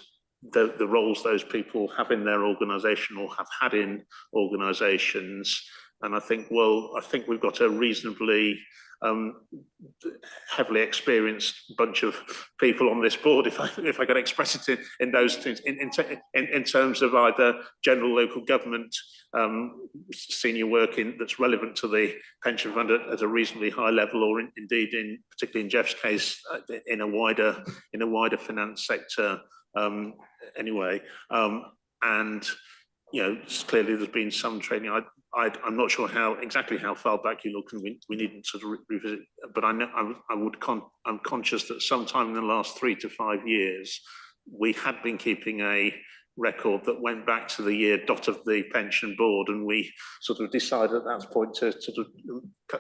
the roles those people have in their organisation or have had in organisations, and I think, well, I think we've got a reasonably heavily experienced bunch of people on this board, if I could express it in those things, in terms of either general local government senior work that's relevant to the pension fund at a reasonably high level, or indeed, particularly in Jeff's case, in a wider finance sector. Anyway, and you know, clearly there's been some training. I'm not sure exactly how far back you look, and we needn't sort of revisit. But I know I'm conscious that sometime in the last 3 to 5 years, we had been keeping a record that went back to the year dot of the pension board, and we sort of decided at that point to sort of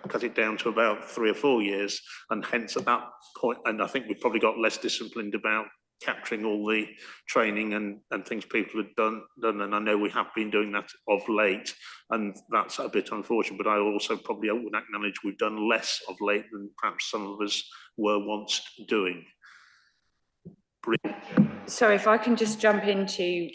cut it down to about 3 or 4 years, and hence at that point, and I think we've probably got less disciplined about capturing all the training and things people have done, and I know we have been doing that of late, and that's a bit unfortunate, but I also probably would acknowledge we've done less of late than perhaps some of us were once doing. So if I can just jump into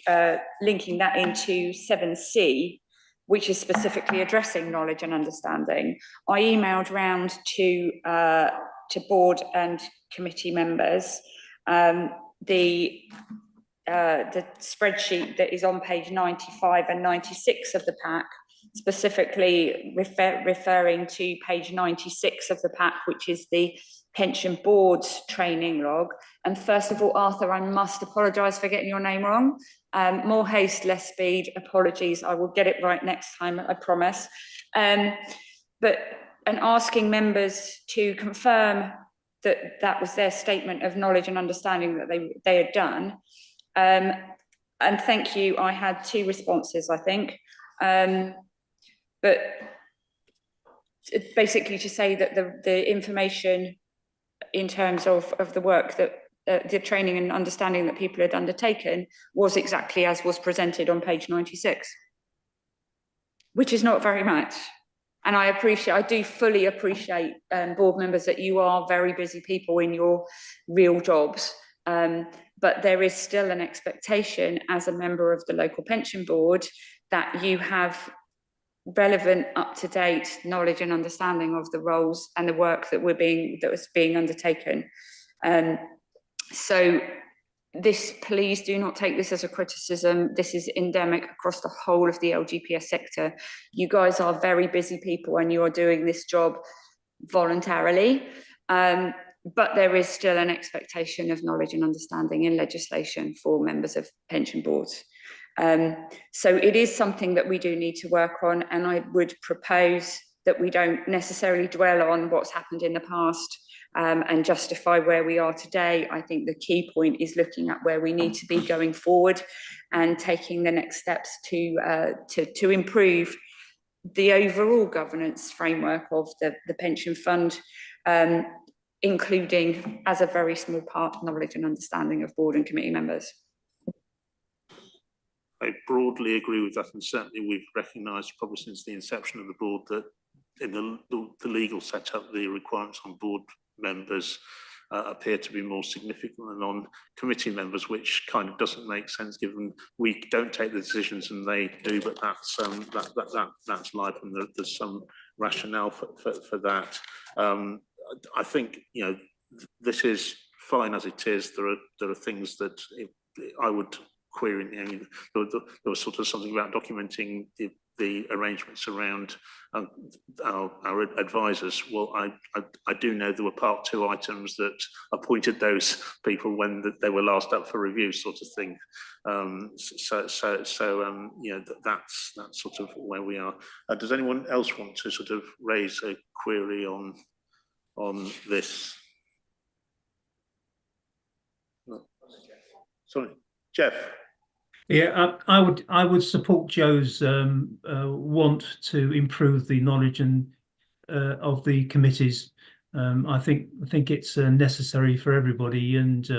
linking that into 7C, which is specifically addressing knowledge and understanding. I emailed round to board and committee members the spreadsheet that is on page 95 and 96 of the pack, specifically referring to page 96 of the pack, which is the pension board's training log. And first of all, Arthur, I must apologise for getting your name wrong. More haste, less speed. Apologies. I will get it right next time, I promise. And asking members to confirm that was their statement of knowledge and understanding that they had done. And thank you. I had 2 responses, I think. But basically to say that the information in terms of the work that the training and understanding that people had undertaken was exactly as was presented on page 96, which is not very much. And I do fully appreciate, board members, that you are very busy people in your real jobs. But there is still an expectation as a member of the local pension board that you have relevant, up-to-date knowledge and understanding of the roles and the work that was being undertaken. So please do not take this as a criticism. This is endemic across the whole of the LGPS sector. You guys are very busy people and you are doing this job voluntarily. But there is still an expectation of knowledge and understanding in legislation for members of pension boards. So it is something that we do need to work on, and I would propose that we don't necessarily dwell on what's happened in the past and justify where we are today. I think the key point is looking at where we need to be going forward and taking the next steps to improve the overall governance framework of the pension fund, including, as a very small part, knowledge and understanding of board and committee members. I broadly agree with that, and certainly we've recognised probably since the inception of the board that in the legal setup, the requirements on board members appear to be more significant than on committee members, which kind of doesn't make sense given we don't take the decisions and they do, but that's life, and there's some rationale for that. I think, you know, this is fine as it is. There are things that I would querying, there was sort of something about documenting the arrangements around our advisors. Well, I do know there were part 2 items that appointed those people when they were last up for review, sort of thing. That's sort of where we are. Does anyone else want to sort of raise a query on this? Sorry, Jeff. Yeah, I would support Joe's want to improve the knowledge and of the committees. I think it's necessary for everybody, and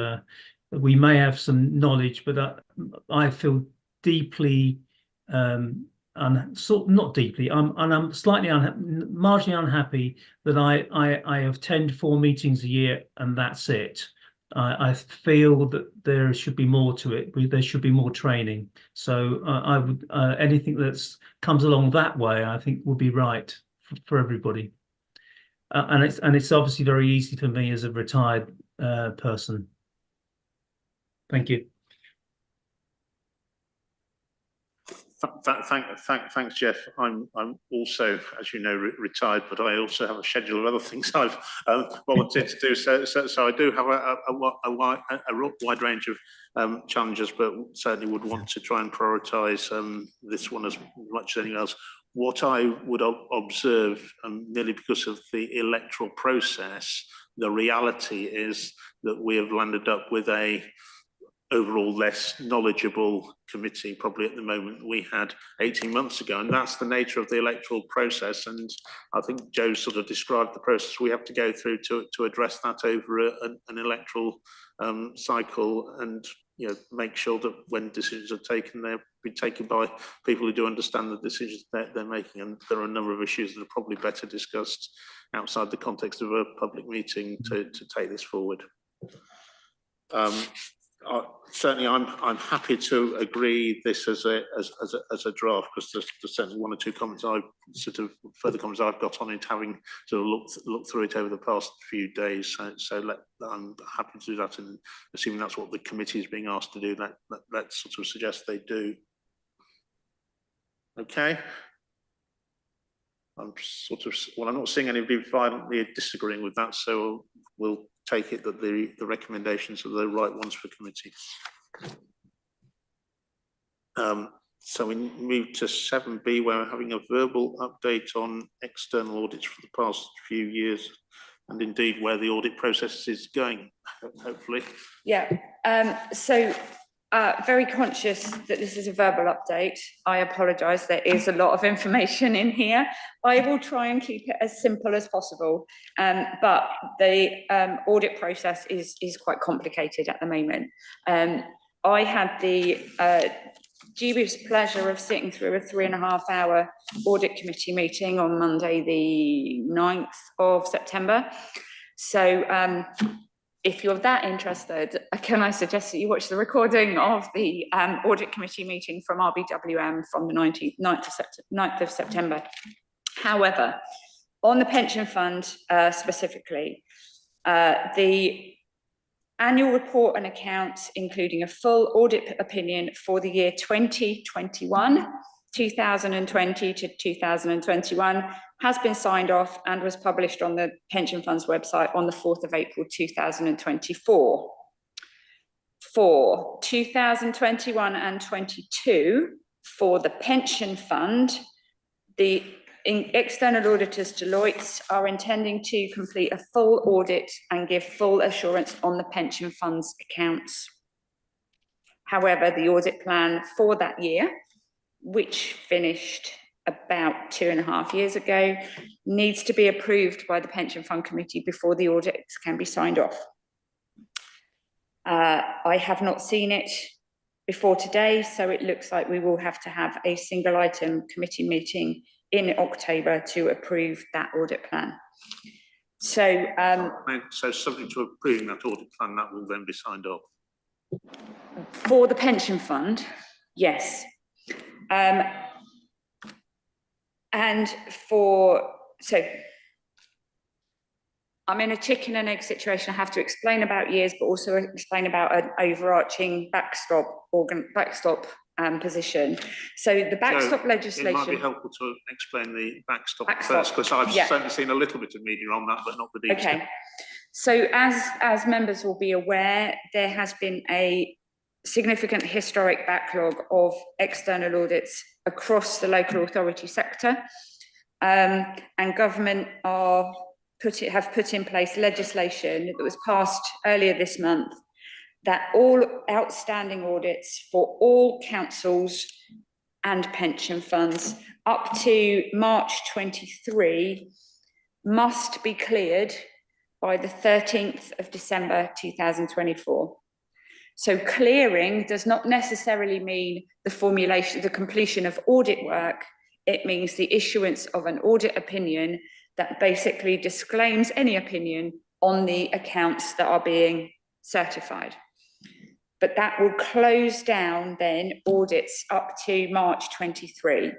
we may have some knowledge, but I feel deeply not deeply. I'm slightly marginally unhappy that I attend 4 meetings a year and that's it. I feel that there should be more to it. There should be more training. So I would anything that comes along that way, I think would be right for everybody. And it's obviously very easy for me as a retired person. Thank you. Thanks, Jeff. I'm also, as you know, retired, but I also have a schedule of other things I've volunteered to do. So I do have a wide range of challenges, but certainly would want to try and prioritise this one as much as anything else. What I would observe, merely because of the electoral process, the reality is that we have landed up with a overall less knowledgeable committee probably at the moment we had 18 months ago, and that's the nature of the electoral process. And I think Joe sort of described the process we have to go through to address that over an electoral cycle, and make sure that when decisions are taken, they'll be taken by people who do understand the decisions that they're making. And there are a number of issues that are probably better discussed outside the context of a public meeting to take this forward. Certainly, I'm happy to agree this as a draft, because there's certainly 1 or 2 comments further comments I've got on it, having sort of looked through it over the past few days. So I'm happy to do that, and assuming that's what the committee is being asked to do, let's sort of suggest they do. Okay. I'm not seeing anybody violently disagreeing with that, so we'll take it that the recommendations are the right ones for committee. So we move to 7B, where we're having a verbal update on external audits for the past few years, and indeed where the audit process is going, hopefully. Yeah, very conscious that this is a verbal update. I apologise, there is a lot of information in here. I will try and keep it as simple as possible, but the audit process is quite complicated at the moment. I had the dubious pleasure of sitting through a 3.5-hour audit committee meeting on Monday, the 9th of September. So if you're that interested, can I suggest that you watch the recording of the audit committee meeting from RBWM from the 9th of September. However, on the pension fund specifically, the annual report and accounts, including a full audit opinion for the year 2020 to 2021, has been signed off and was published on the pension fund's website on the 4th of April 2024. For 2021 and 22, for the pension fund, the external auditors Deloitte are intending to complete a full audit and give full assurance on the pension fund's accounts. However, the audit plan for that year, which finished about 2.5 years ago, needs to be approved by the pension fund committee before the audits can be signed off. I have not seen it before today, so it looks like we will have to have a single item committee meeting in October to approve that audit plan. So, so subject to approving that audit plan, that will then be signed off. For the pension fund, yes. And for, so I'm in a chicken and egg situation. I have to explain about years, but also explain about an overarching backstop position. So the backstop legislation. It might be helpful to explain the backstop first, because I've certainly seen a little bit of media on that, but not the detail. Okay. So as members will be aware, there has been a significant historic backlog of external audits across the local authority sector, and government have put in place legislation that was passed earlier this month that all outstanding audits for all councils and pension funds up to March 23 must be cleared by the 13th of December 2024. So clearing does not necessarily mean the completion of audit work. It means the issuance of an audit opinion that basically disclaims any opinion on the accounts that are being certified. But that will close down then audits up to March 23.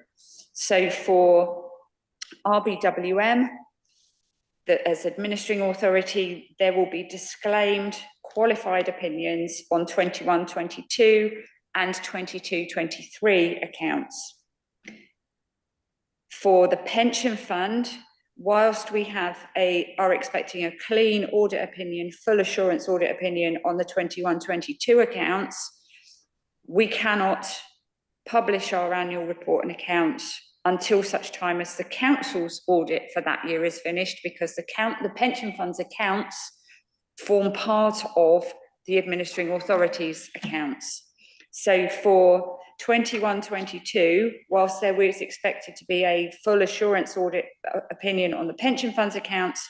So for RBWM, as administering authority, there will be disclaimed qualified opinions on 21-22 and 22-23 accounts. For the pension fund, whilst we are expecting a clean audit opinion, full assurance audit opinion on the 21-22 accounts, we cannot publish our annual report and accounts until such time as the council's audit for that year is finished, because the pension fund's accounts form part of the administering authority's accounts. So for 21-22, whilst there was expected to be a full assurance audit opinion on the pension fund's accounts,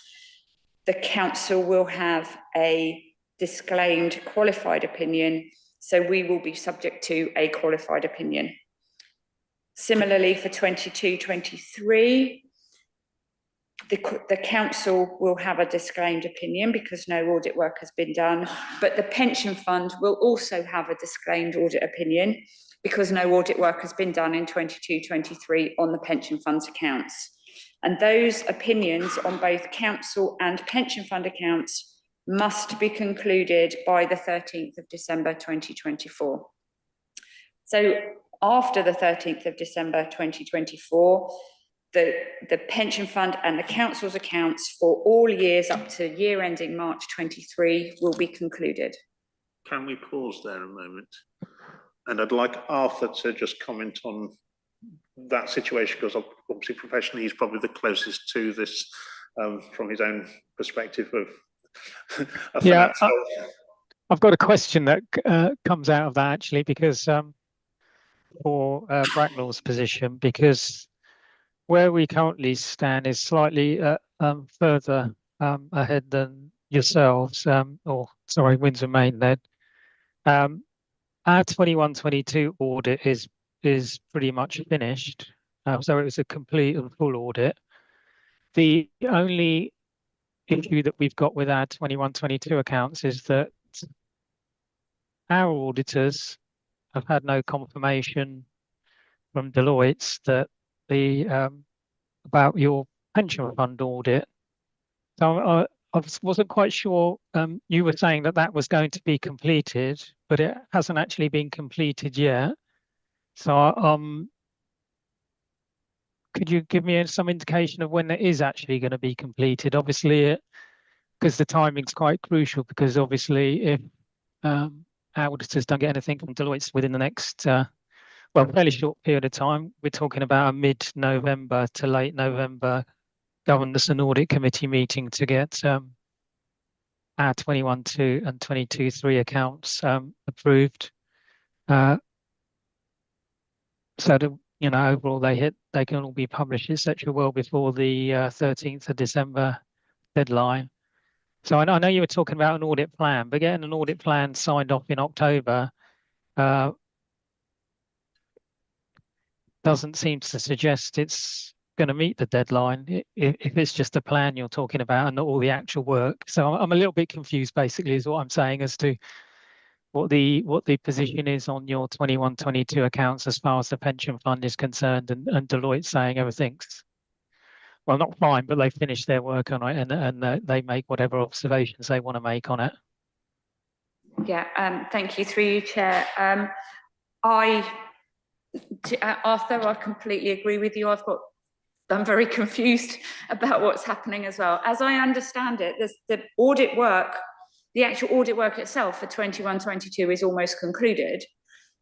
the council will have a disclaimed qualified opinion, so we will be subject to a qualified opinion. Similarly, for 22-23, the council will have a disclaimed opinion because no audit work has been done, but the pension fund will also have a disclaimed audit opinion because no audit work has been done in 22-23 on the pension fund's accounts. And those opinions on both council and pension fund accounts must be concluded by the 13th of December 2024. So after the 13th of December 2024, the pension fund and the council's accounts for all years up to year ending March 23 will be concluded. Can we pause there a moment? And I'd like Arthur to just comment on that situation, because obviously professionally he's probably the closest to this from his own perspective of yeah, I've got a question that comes out of that actually, because for Bracknell's position, because where we currently stand is slightly further ahead than yourselves, or sorry, Windsor Main then. Our 21-22 audit is pretty much finished. So it was a complete and full audit. The only issue that we've got with our 21-22 accounts is that our auditors have had no confirmation from Deloitte that about your pension fund audit. So I wasn't quite sure. You were saying that was going to be completed, but it hasn't actually been completed yet. So could you give me some indication of when it is actually going to be completed? Obviously, because the timing's quite crucial, because obviously if our auditors don't get anything from Deloitte within the next, fairly short period of time, we're talking about a mid-November to late November Governance and Audit Committee meeting to get our 21-2 and 22-3 accounts approved. So that, overall they can all be published, etc., well before the 13th of December deadline. So I know you were talking about an audit plan, but getting an audit plan signed off in October doesn't seem to suggest it's going to meet the deadline if it's just a plan you're talking about and not all the actual work. So I'm a little bit confused, basically, is what I'm saying, as to what the position is on your 21-22 accounts as far as the pension fund is concerned, and Deloitte saying everything's well, not fine, but they finish their work on it and they make whatever observations they want to make on it. Yeah, thank you. Through you, Chair. Arthur, I completely agree with you. I'm very confused about what's happening as well. As I understand it, the audit work, the actual audit work itself for 21-22 is almost concluded,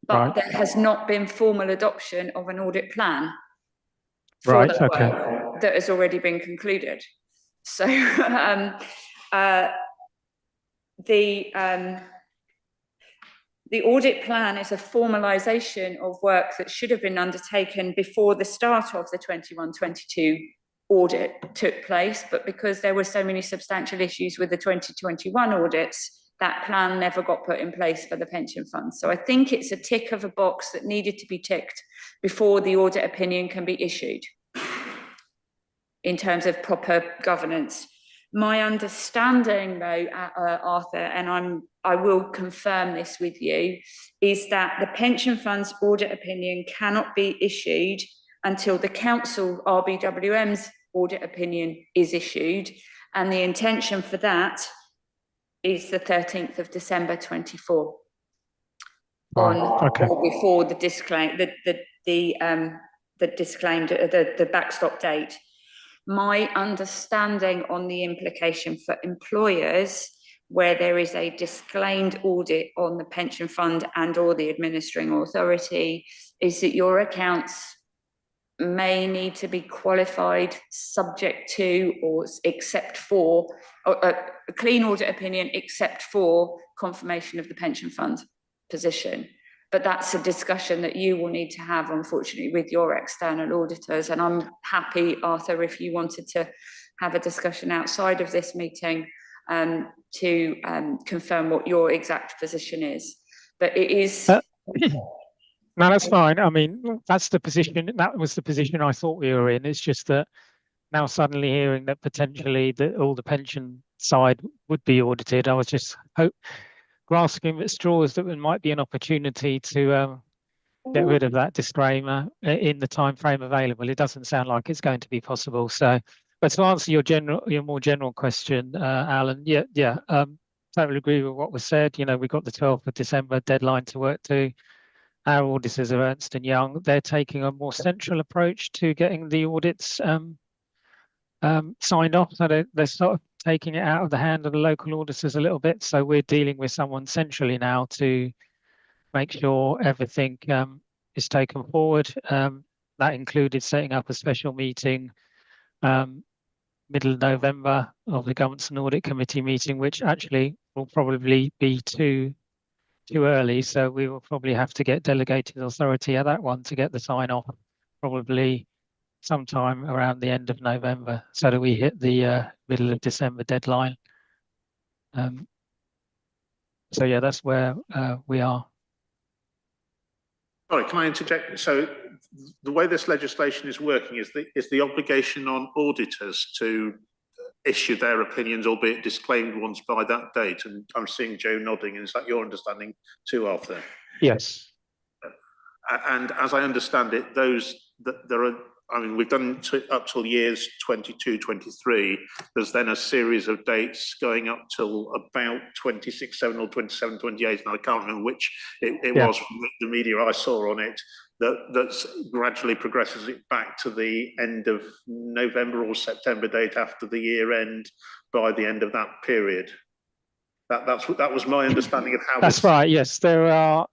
but Right. there has not been formal adoption of an audit plan for Right, that okay. work that has already been concluded. So the audit plan is a formalisation of work that should have been undertaken before the start of the 21-22 audit took place, but because there were so many substantial issues with the 2021 audits, that plan never got put in place for the pension fund. So I think it's a tick of a box that needed to be ticked before the audit opinion can be issued in terms of proper governance. My understanding, though, Arthur, and I will confirm this with you, is that the pension fund's audit opinion cannot be issued until the council RBWM's audit opinion is issued, and the intention for that is the 13th of December 24. Okay. Or before the the backstop date. My understanding on the implication for employers, where there is a disclaimed audit on the pension fund and or the administering authority, is that your accounts may need to be qualified subject to or except for a clean audit opinion except for confirmation of the pension fund position. But that's a discussion that you will need to have, unfortunately, with your external auditors. And I'm happy, Arthur, if you wanted to have a discussion outside of this meeting to confirm what your exact position is. But it is... No, that's fine. I mean, that's the position. That was the position I thought we were in. It's just that now suddenly hearing that potentially all the pension side would be audited, I was just grasping at straws that there might be an opportunity to get rid of that disclaimer in the time frame available. It doesn't sound like it's going to be possible. So, but to answer your more general question, Alan, totally agree with what was said. You know, we've got the 12th of December deadline to work to. Our auditors are Ernst & Young. They're taking a more central approach to getting the audits signed off. So they're sort of taking it out of the hand of the local auditors a little bit. So we're dealing with someone centrally now to make sure everything is taken forward. That included setting up a special meeting middle of November of the Governance and Audit Committee meeting, which actually will probably be too early. So we will probably have to get delegated authority at that one to get the sign off probably sometime around the end of November, so that we hit the middle of December deadline. So yeah, that's where we are. Sorry, can I interject? So the way this legislation is working is the obligation on auditors to issue their opinions, albeit disclaimed ones, by that date. And I'm seeing Joe nodding. Is that your understanding too, Arthur? Yes. And as I understand it, there are, I mean, we've done up till years 22, 23. There's then a series of dates going up till about 26, 7 or 27, 28. And I can't remember which it was from the media I saw on it. That's gradually progresses it back to the end of November or September date after the year end by the end of that period. That was my understanding of how. That's right. Yes, there are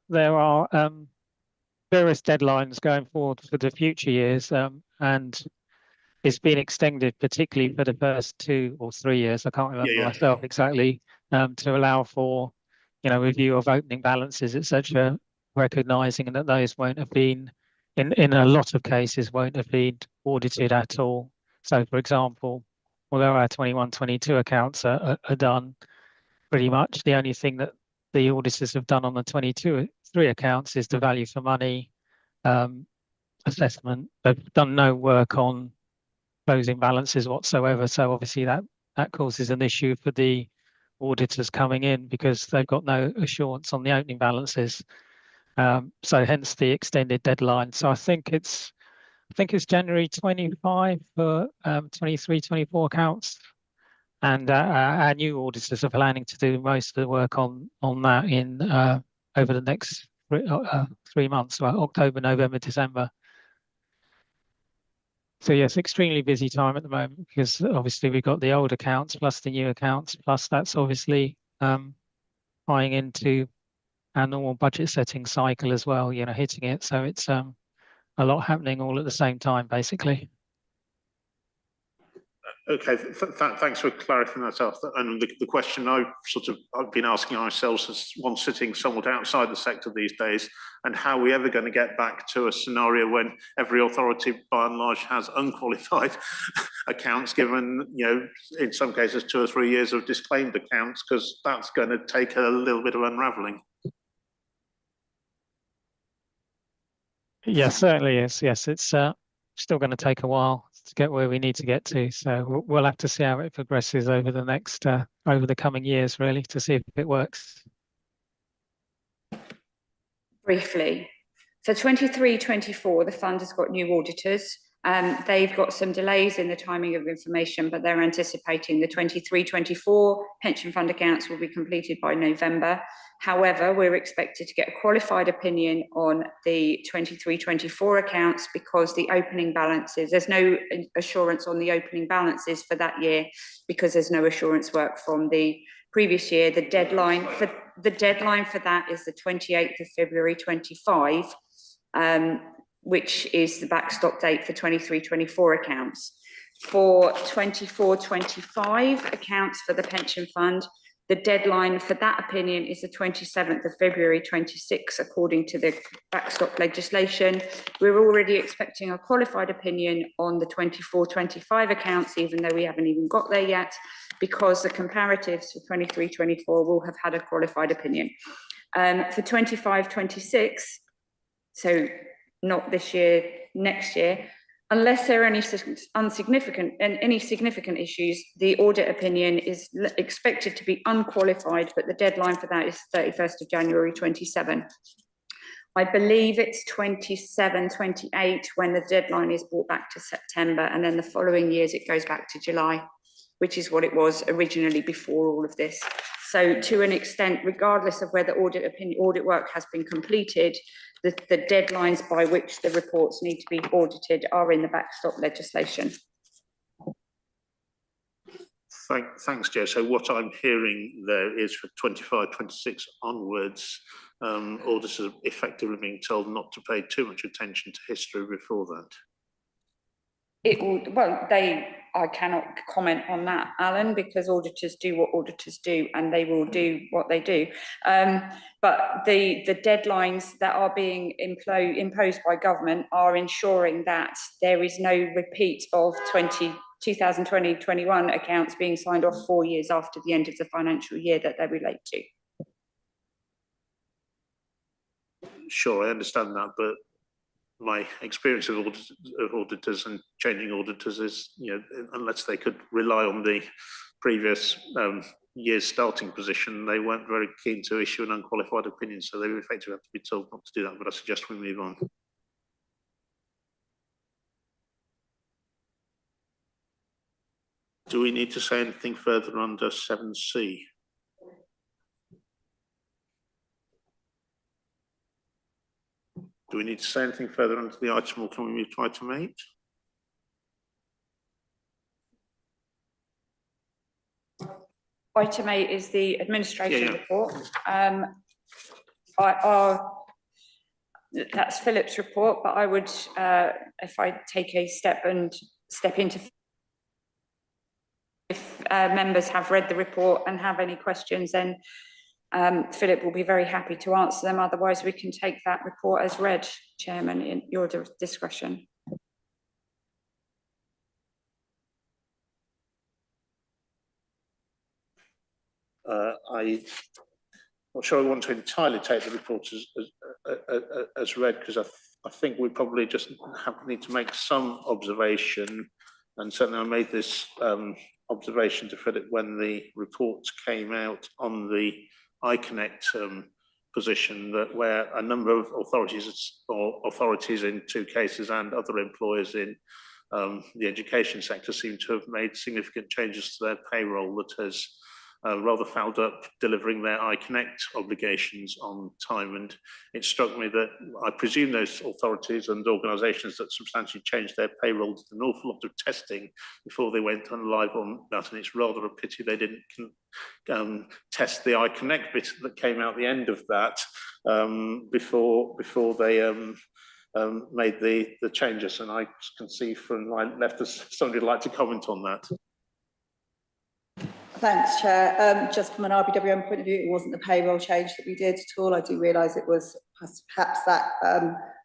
various deadlines going forward for the future years, and it's been extended particularly for the first 2 or 3 years. I can't remember myself exactly, to allow for, you know, review of opening balances, etc., recognising that those won't have been, in a lot of cases, won't have been audited at all. So, for example, although our 21-22 accounts are done pretty much, the only thing that the auditors have done on the 22-23 accounts is the value for money assessment. They've done no work on closing balances whatsoever. So obviously that causes an issue for the auditors coming in, because they've got no assurance on the opening balances. So hence the extended deadline. So I think it's I think it's January 25 for 23-24 accounts. And our new auditors are planning to do most of the work on that in over the next 3 months, so October, November, December. So yes, extremely busy time at the moment because obviously we've got the old accounts plus the new accounts, plus that's obviously tying into our normal budget setting cycle as well, you know, hitting it. So it's a lot happening all at the same time, basically. Okay, thanks for clarifying that off. And the question I've been asking ourselves as one sitting somewhat outside the sector these days, and how are we ever going to get back to a scenario when every authority by and large has unqualified accounts, given, you know, in some cases 2 or 3 years of disclaimed accounts, because that's going to take a little bit of unravelling. Yes, certainly is. Yes, it's still going to take a while to get where we need to get to. So we'll have to see how it progresses over the next over the coming years, really, to see if it works. Briefly, so 23-24, the fund has got new auditors. They've got some delays in the timing of information, but they're anticipating the 23-24 pension fund accounts will be completed by November. However, we're expected to get a qualified opinion on the 23-24 accounts because the opening balances, there's no assurance on the opening balances for that year because there's no assurance work from the previous year. The deadline for that is the 28th of February 25. Which is the backstop date for 23-24 accounts. For 24-25 accounts for the pension fund, the deadline for that opinion is the 27th of February 26, according to the backstop legislation. We're already expecting a qualified opinion on the 24-25 accounts, even though we haven't even got there yet, because the comparatives for 23-24 will have had a qualified opinion. For 25-26, so not this year, next year, unless there are any significant issues, the audit opinion is expected to be unqualified, but the deadline for that is 31st of January 27. I believe it's 27-28 when the deadline is brought back to September, and then the following years it goes back to July, which is what it was originally before all of this. So to an extent, regardless of whether audit work has been completed, the deadlines by which the reports need to be audited are in the backstop legislation. Thanks, Jo. So what I'm hearing there is for 25-26 onwards, auditors are effectively being told not to pay too much attention to history before that. It will, well, I cannot comment on that, Alan, because auditors do what auditors do and they will do what they do. But the deadlines that are being imposed by government are ensuring that there is no repeat of 2020-21 accounts being signed off 4 years after the end of the financial year that they relate to. Sure, I understand that, but my experience of auditors and changing auditors is, you know, unless they could rely on the previous year's starting position, they weren't very keen to issue an unqualified opinion, so they effectively have to be told not to do that, but I suggest we move on. Do we need to say anything further under 7C? Do we need to say anything further under the item, or can we move to item 8? Item 8 is the administration report. That's Philip's report, but I would, if I take a step into, if members have read the report and have any questions, then Philip will be very happy to answer them. Otherwise, we can take that report as read, Chairman, in your discretion. I'm not sure I want to entirely take the report as read, because I think we probably just need to make some observation, and certainly I made this observation to Philip when the reports came out on the iConnect position that where a number of authorities in 2 cases and other employers in the education sector seem to have made significant changes to their payroll that has rather fouled up delivering their iConnect obligations on time. And it struck me that I presume those authorities and organisations that substantially changed their payroll did an awful lot of testing before they went on live on that. And it's rather a pity they didn't test the iConnect bit that came out the end of that before they made the changes. And I can see from my left as somebody would like to comment on that. Thanks, Chair. Just from an RBWM point of view, it wasn't the payroll change that we did at all. I do realise it was perhaps that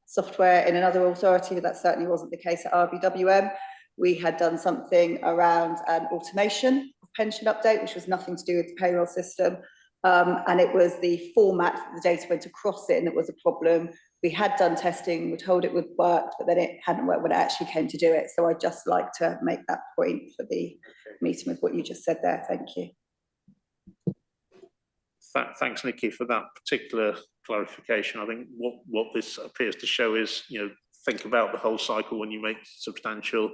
software in another authority, but that certainly wasn't the case at RBWM. We had done something around automation of pension update, which was nothing to do with the payroll system. And it was the format that the data went across it, and it was a problem. We had done testing, we're told it would work, but then it hadn't worked when it actually came to do it. So I'd just like to make that point for the meeting with what you just said there. Thank you. Thanks, Nikki, for that particular clarification. I think what this appears to show is, think about the whole cycle when you make substantial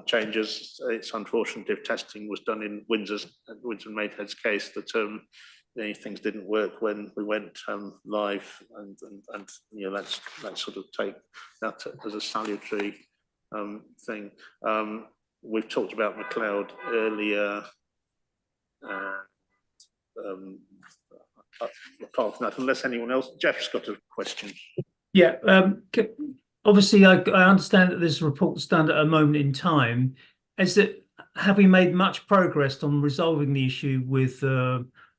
changes. It's unfortunate if testing was done in Windsor and Maidenhead's case that things didn't work when we went live, and let's sort of take that as a salutary thing. We've talked about McLeod earlier. Apart from that, unless anyone else, Jeff's got a question. Yeah, obviously I understand that this report's done at a moment in time. Have we made much progress on resolving the issue with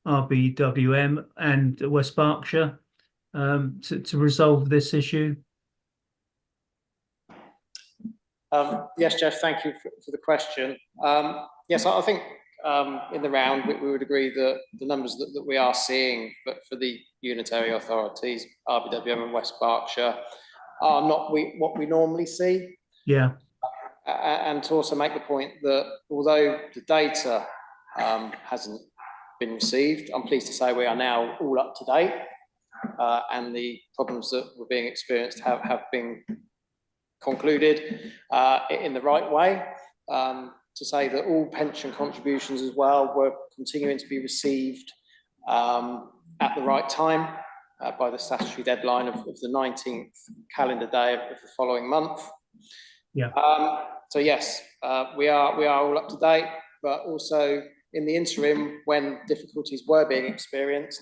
RBWM and West Berkshire to resolve this issue? Yes, Jeff, thank you for the question. Yes, I think in the round we would agree that the numbers that we are seeing for the unitary authorities, RBWM and West Berkshire, are not what we normally see. Yeah. And to also make the point that although the data hasn't been received, I'm pleased to say we are now all up to date, and the problems that were being experienced have been concluded in the right way. To say that all pension contributions as well were continuing to be received at the right time by the statutory deadline of the 19th calendar day of the following month. Yeah. So yes, we are all up to date, but also in the interim, when difficulties were being experienced,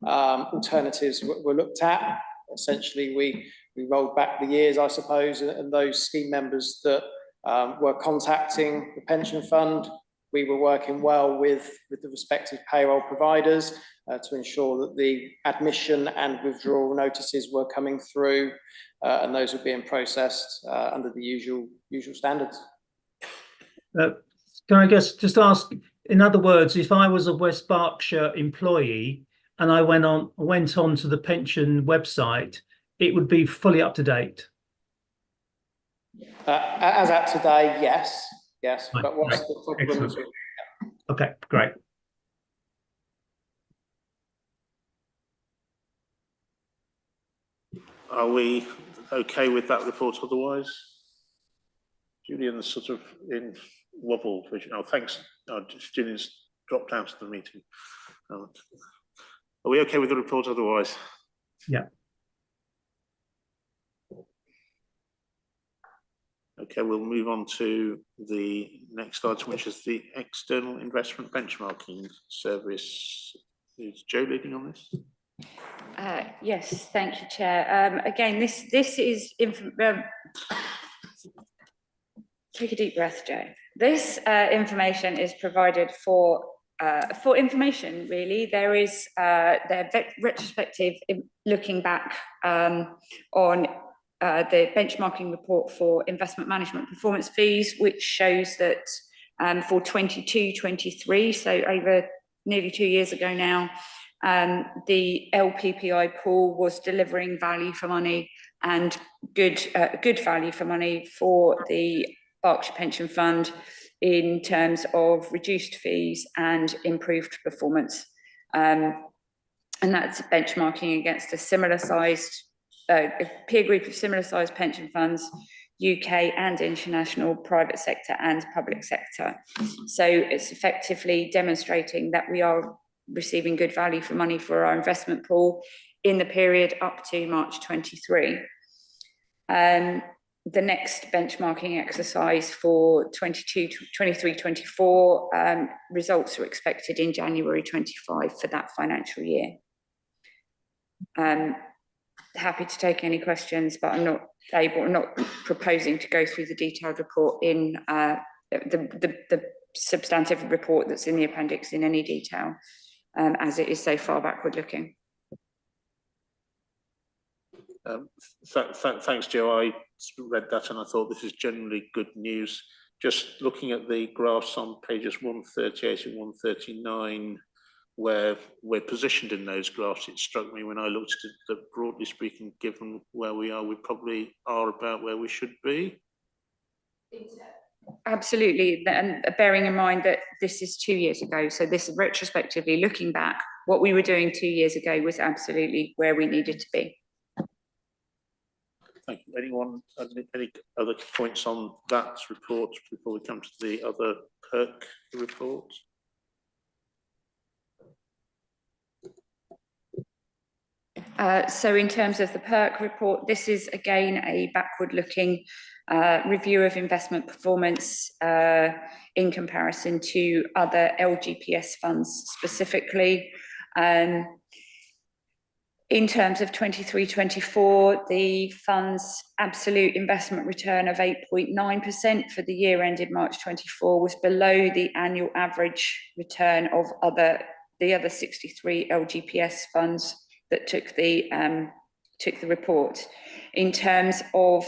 alternatives were looked at. Essentially, we rolled back the years, I suppose, and those scheme members that were contacting the pension fund, we were working well with the respective payroll providers to ensure that the admission and withdrawal notices were coming through, and those were being processed under the usual standards. Can I just ask, in other words, if I was a West Berkshire employee and I went on to the pension website, it would be fully up to date? As at today, yes. Right, but what's the problem? Okay, great. Are we okay with that report otherwise? Julian's sort of in wobble. Oh, thanks. Julian's dropped out of the meeting. Are we okay with the report otherwise? Yeah. Okay, we'll move on to the next item, which is the external investment benchmarking service. Is Joe leading on this? Yes, thank you, Chair. Again, this is take a deep breath, Joe. This information is provided for information, really. There is their retrospective looking back on the benchmarking report for investment management performance fees, which shows that for 22-23, so over nearly 2 years ago now, the LPPI pool was delivering value for money and good value for money for the Berkshire Pension Fund in terms of reduced fees and improved performance. and that's benchmarking against a similar sized a peer group of similar sized pension funds, UK and international, private sector and public sector. So it's effectively demonstrating that we are receiving good value for money for our investment pool in the period up to March 23. The next benchmarking exercise for 23-24 results are expected in January 25 for that financial year. Happy to take any questions, but I'm not proposing to go through the detailed report in the substantive report that's in the appendix in any detail, as it is so far backward looking. Thanks, Joe. I read that and I thought this is generally good news. Just looking at the graphs on pages 138 and 139, where we're positioned in those graphs, it struck me when I looked at it that, broadly speaking, given where we are, we probably are about where we should be. Absolutely, and bearing in mind that this is 2 years ago, so this is retrospectively looking back, what we were doing 2 years ago was absolutely where we needed to be. Thank you. Anyone, any other points on that report before we come to the other perk report? So in terms of the perk report, this is again a backward-looking review of investment performance in comparison to other LGPS funds specifically. In terms of 23-24, the fund's absolute investment return of 8.9% for the year ended March 24 was below the annual average return of the other 63 LGPS funds that took the report. In terms of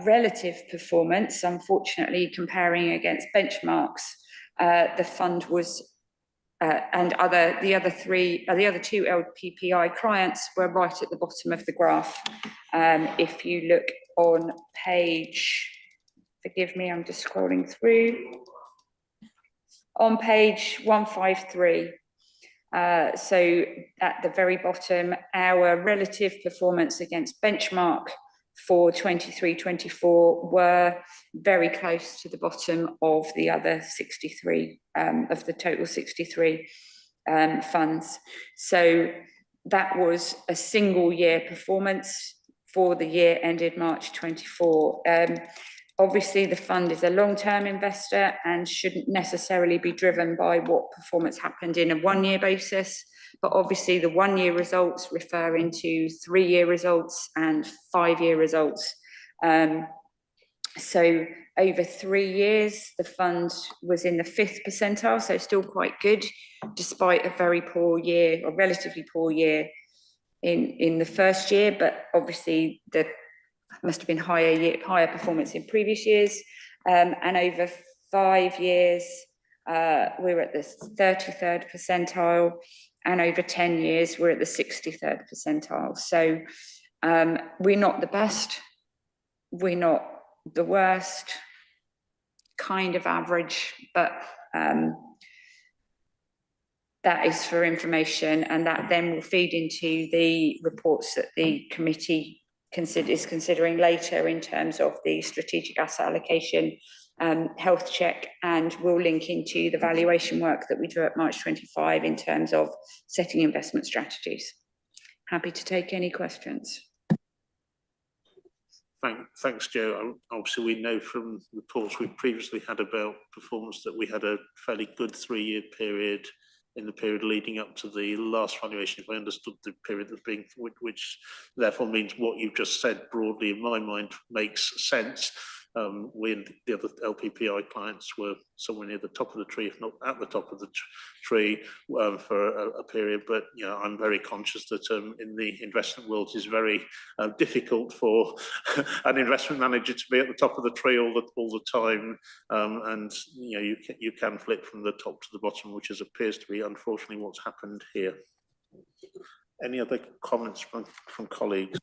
relative performance, unfortunately, comparing against benchmarks, the fund was and the other two LPPI clients were right at the bottom of the graph. If you look on page, forgive me, I'm just scrolling through, on page 153. So at the very bottom, our relative performance against benchmark for 23-24 were very close to the bottom of the other 63, of the total 63 funds. So that was a single year performance for the year ended March 24. Obviously, the fund is a long-term investor and shouldn't necessarily be driven by what performance happened in a one-year basis. But obviously, the one-year results refer into 3-year results and 5-year results. So over 3 years, the fund was in the 5th percentile, so still quite good, despite a very poor year, or relatively poor year in the first year. But obviously, there must have been higher performance in previous years. And over 5 years, we're at the 33rd percentile, and over 10 years, we're at the 63rd percentile. So we're not the best, we're not the worst, kind of average, but that is for information, and that then will feed into the reports that the committee is considering later in terms of the strategic asset allocation health check, and will link into the valuation work that we do at March 25 in terms of setting investment strategies. Happy to take any questions. Thanks, Joe. Obviously, we know from reports we've previously had about performance that we had a fairly good 3-year period in the period leading up to the last valuation, if I understood the period that's being, which therefore means what you've just said broadly in my mind makes sense. We and the other LPPI clients were somewhere near the top of the tree, if not at the top of the tree, for a period. But you know, I'm very conscious that in the investment world, it's very difficult for an investment manager to be at the top of the tree all the time, and you know, you can flip from the top to the bottom, which appears to be unfortunately what's happened here. Any other comments from colleagues?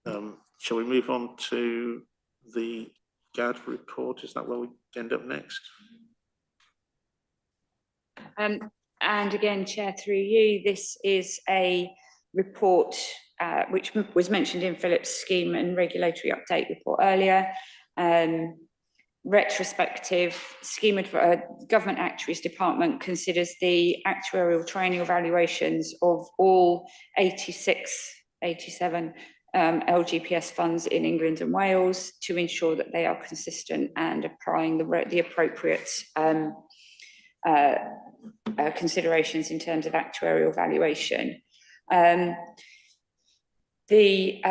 Shall we move on to the GAD report? Is that where we end up next? And again, Chair, through you, this is a report which was mentioned in Philip's scheme and regulatory update report earlier. Retrospective scheme of Government Actuaries Department considers the actuarial triennial valuations of all 87 LGPS funds in England and Wales to ensure that they are consistent and applying the appropriate considerations in terms of actuarial valuation. The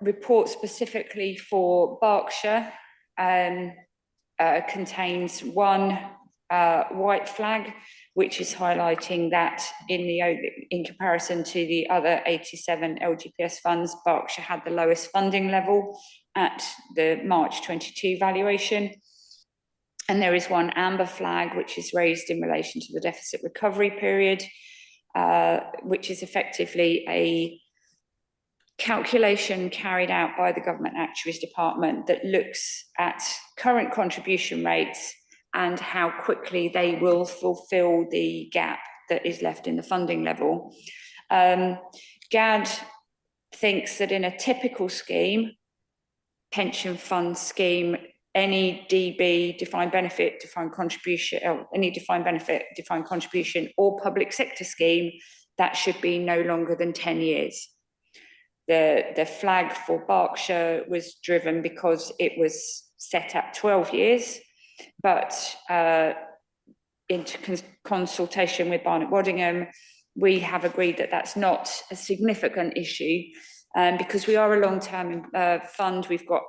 report specifically for Berkshire contains one white flag, which is highlighting that in comparison to the other 87 LGPS funds, Berkshire had the lowest funding level at the March 22 valuation. And there is one amber flag, which is raised in relation to the deficit recovery period, which is effectively a calculation carried out by the Government Actuaries Department that looks at current contribution rates and how quickly they will fulfil the gap that is left in the funding level. GAD thinks that in a typical scheme, pension fund scheme, any DB, defined benefit, defined contribution, any defined benefit, defined contribution, or public sector scheme, that should be no longer than 10 years. The flag for Berkshire was driven because it was set at 12 years, but in consultation with Barnett-Waddingham, we have agreed that that's not a significant issue because we are a long-term fund.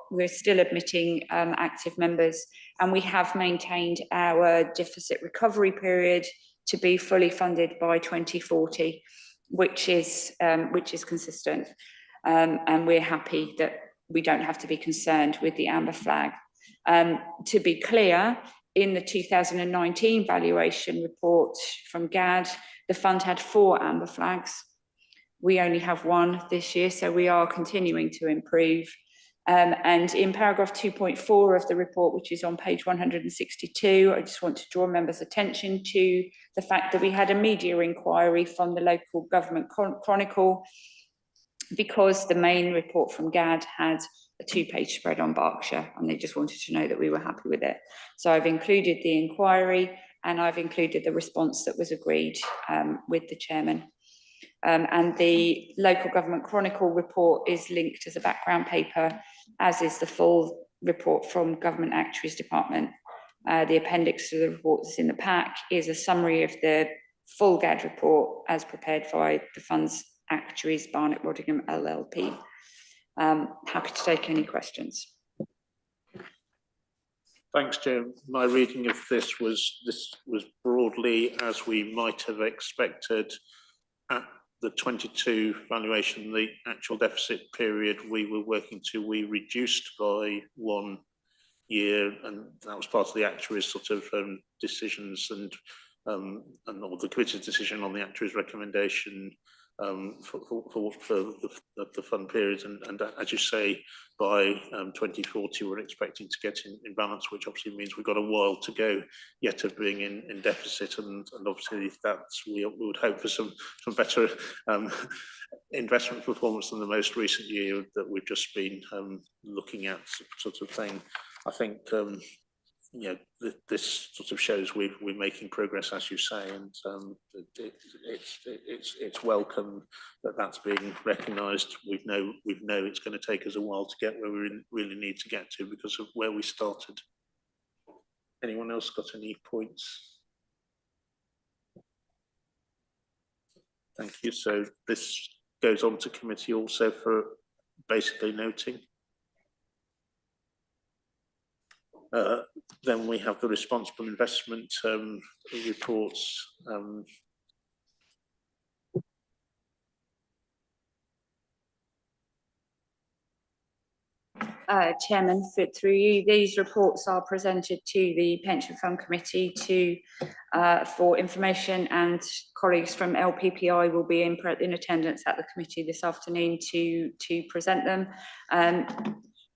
We're still admitting active members, and we have maintained our deficit recovery period to be fully funded by 2040, which is consistent. And we're happy that we don't have to be concerned with the amber flag. To be clear, in the 2019 valuation report from GAD, the fund had 4 amber flags. We only have 1 this year, so we are continuing to improve. And in paragraph 2.4 of the report, which is on page 162, I just want to draw members' attention to the fact that we had a media inquiry from the local government chronicle because the main report from GAD had a 2-page spread on Berkshire, and they just wanted to know that we were happy with it. So I've included the inquiry, and I've included the response that was agreed with the chairman. And the local government chronicle report is linked as a background paper, as is the full report from Government Actuaries Department. The appendix to the report that's in the pack is a summary of the full GAD report as prepared by the fund's actuaries, Barnett-Waddingham LLP. Happy to take any questions. Thanks, Joe. My reading of this was broadly as we might have expected at the 22 valuation. The actual deficit period we were working to, we reduced by 1 year, and that was part of the actuaries' sort of decisions and all the committee's decision on the actuaries' recommendation for the fund period. And as you say, by 2040 we're expecting to get in balance, which obviously means we've got a while to go yet of being in deficit, and obviously that's we would hope for some better investment performance than the most recent year that we've just been looking at, sort of thing. I think you know, this sort of shows we're making progress, as you say, and it's welcome that that's being recognised. We know it's going to take us a while to get where we really need to get to because of where we started. Anyone else got any points? Thank you. So this goes on to committee also for basically noting. Then we have the responsible investment reports. Chairman, through you, these reports are presented to the Pension Fund Committee for information, and colleagues from LPPI will be in attendance at the committee this afternoon to present them.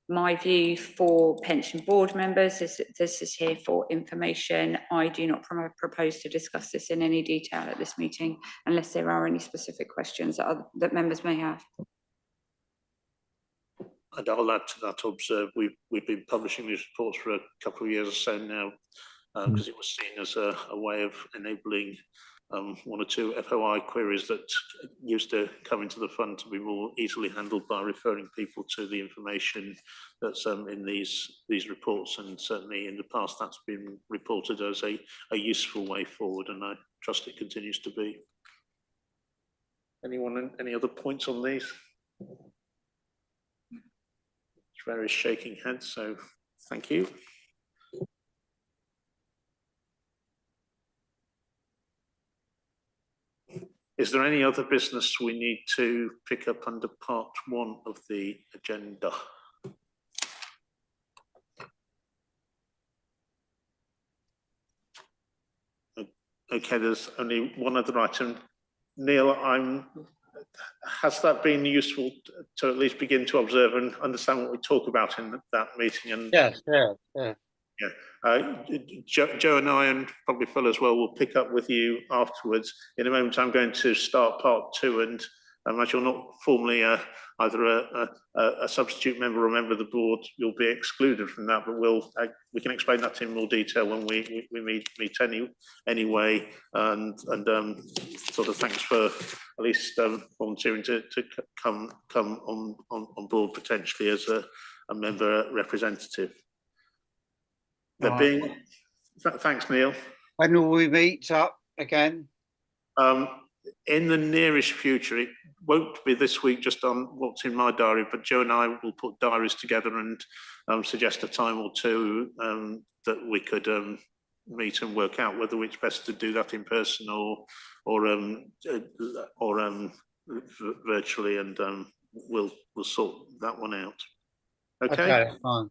My view for pension board members is that this is here for information. I do not propose to discuss this in any detail at this meeting unless there are any specific questions that members may have. And I'll add to that, observe, we've been publishing these reports for a couple of years or so now, because it was seen as a way of enabling one or two FOI queries that used to come into the fund to be more easily handled by referring people to the information that's in these reports. And certainly in the past, that's been reported as a useful way forward, and I trust it continues to be. Anyone, any other points on these? Various shaking heads, so thank you. Is there any other business we need to pick up under part 1 of the agenda? Okay, there's only one other item. Neil, has that been useful to at least begin to observe and understand what we talk about in that meeting? And Yes, yeah. Joe and I, and probably Phil as well, will pick up with you afterwards. In a moment, I'm going to start part 2, and as you're not formally either a substitute member or a member of the board, you'll be excluded from that. But we can explain that in more detail when we meet anyway. And sort of thanks for at least volunteering to come on board potentially as a member representative. There being, thanks, Neil. When will we meet up again? In the nearest future, it won't be this week just on what's in my diary, but Joe and I will put diaries together and suggest a time or two that we could meet and work out whether it's best to do that in person or virtually, and we'll sort that one out. Okay, fine.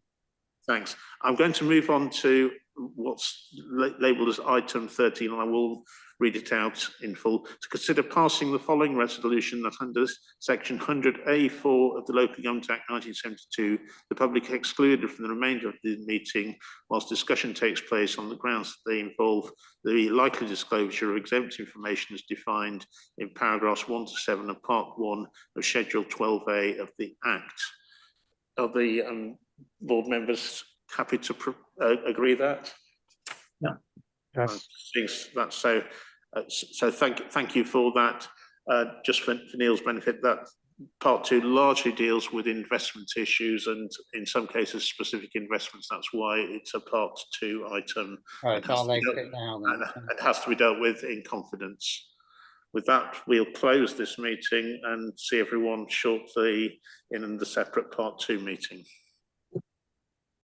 Thanks. I'm going to move on to what's labelled as item 13, and I will read it out in full. To consider passing the following resolution that under section 100A4 of the Local Government Act 1972, the public excluded from the remainder of the meeting whilst discussion takes place on the grounds that they involve the likely disclosure of exempt information as defined in paragraphs 1 to 7 of part 1 of schedule 12A of the Act. Are the board members happy to agree that? Yeah. Yes. That's so. So thank you for that. Just for Neil's benefit, that part 2 largely deals with investment issues, and in some cases specific investments. That's why it's a part 2 item. Right, and has to be dealt with in confidence. With that, we'll close this meeting and see everyone shortly in the separate part 2 meeting.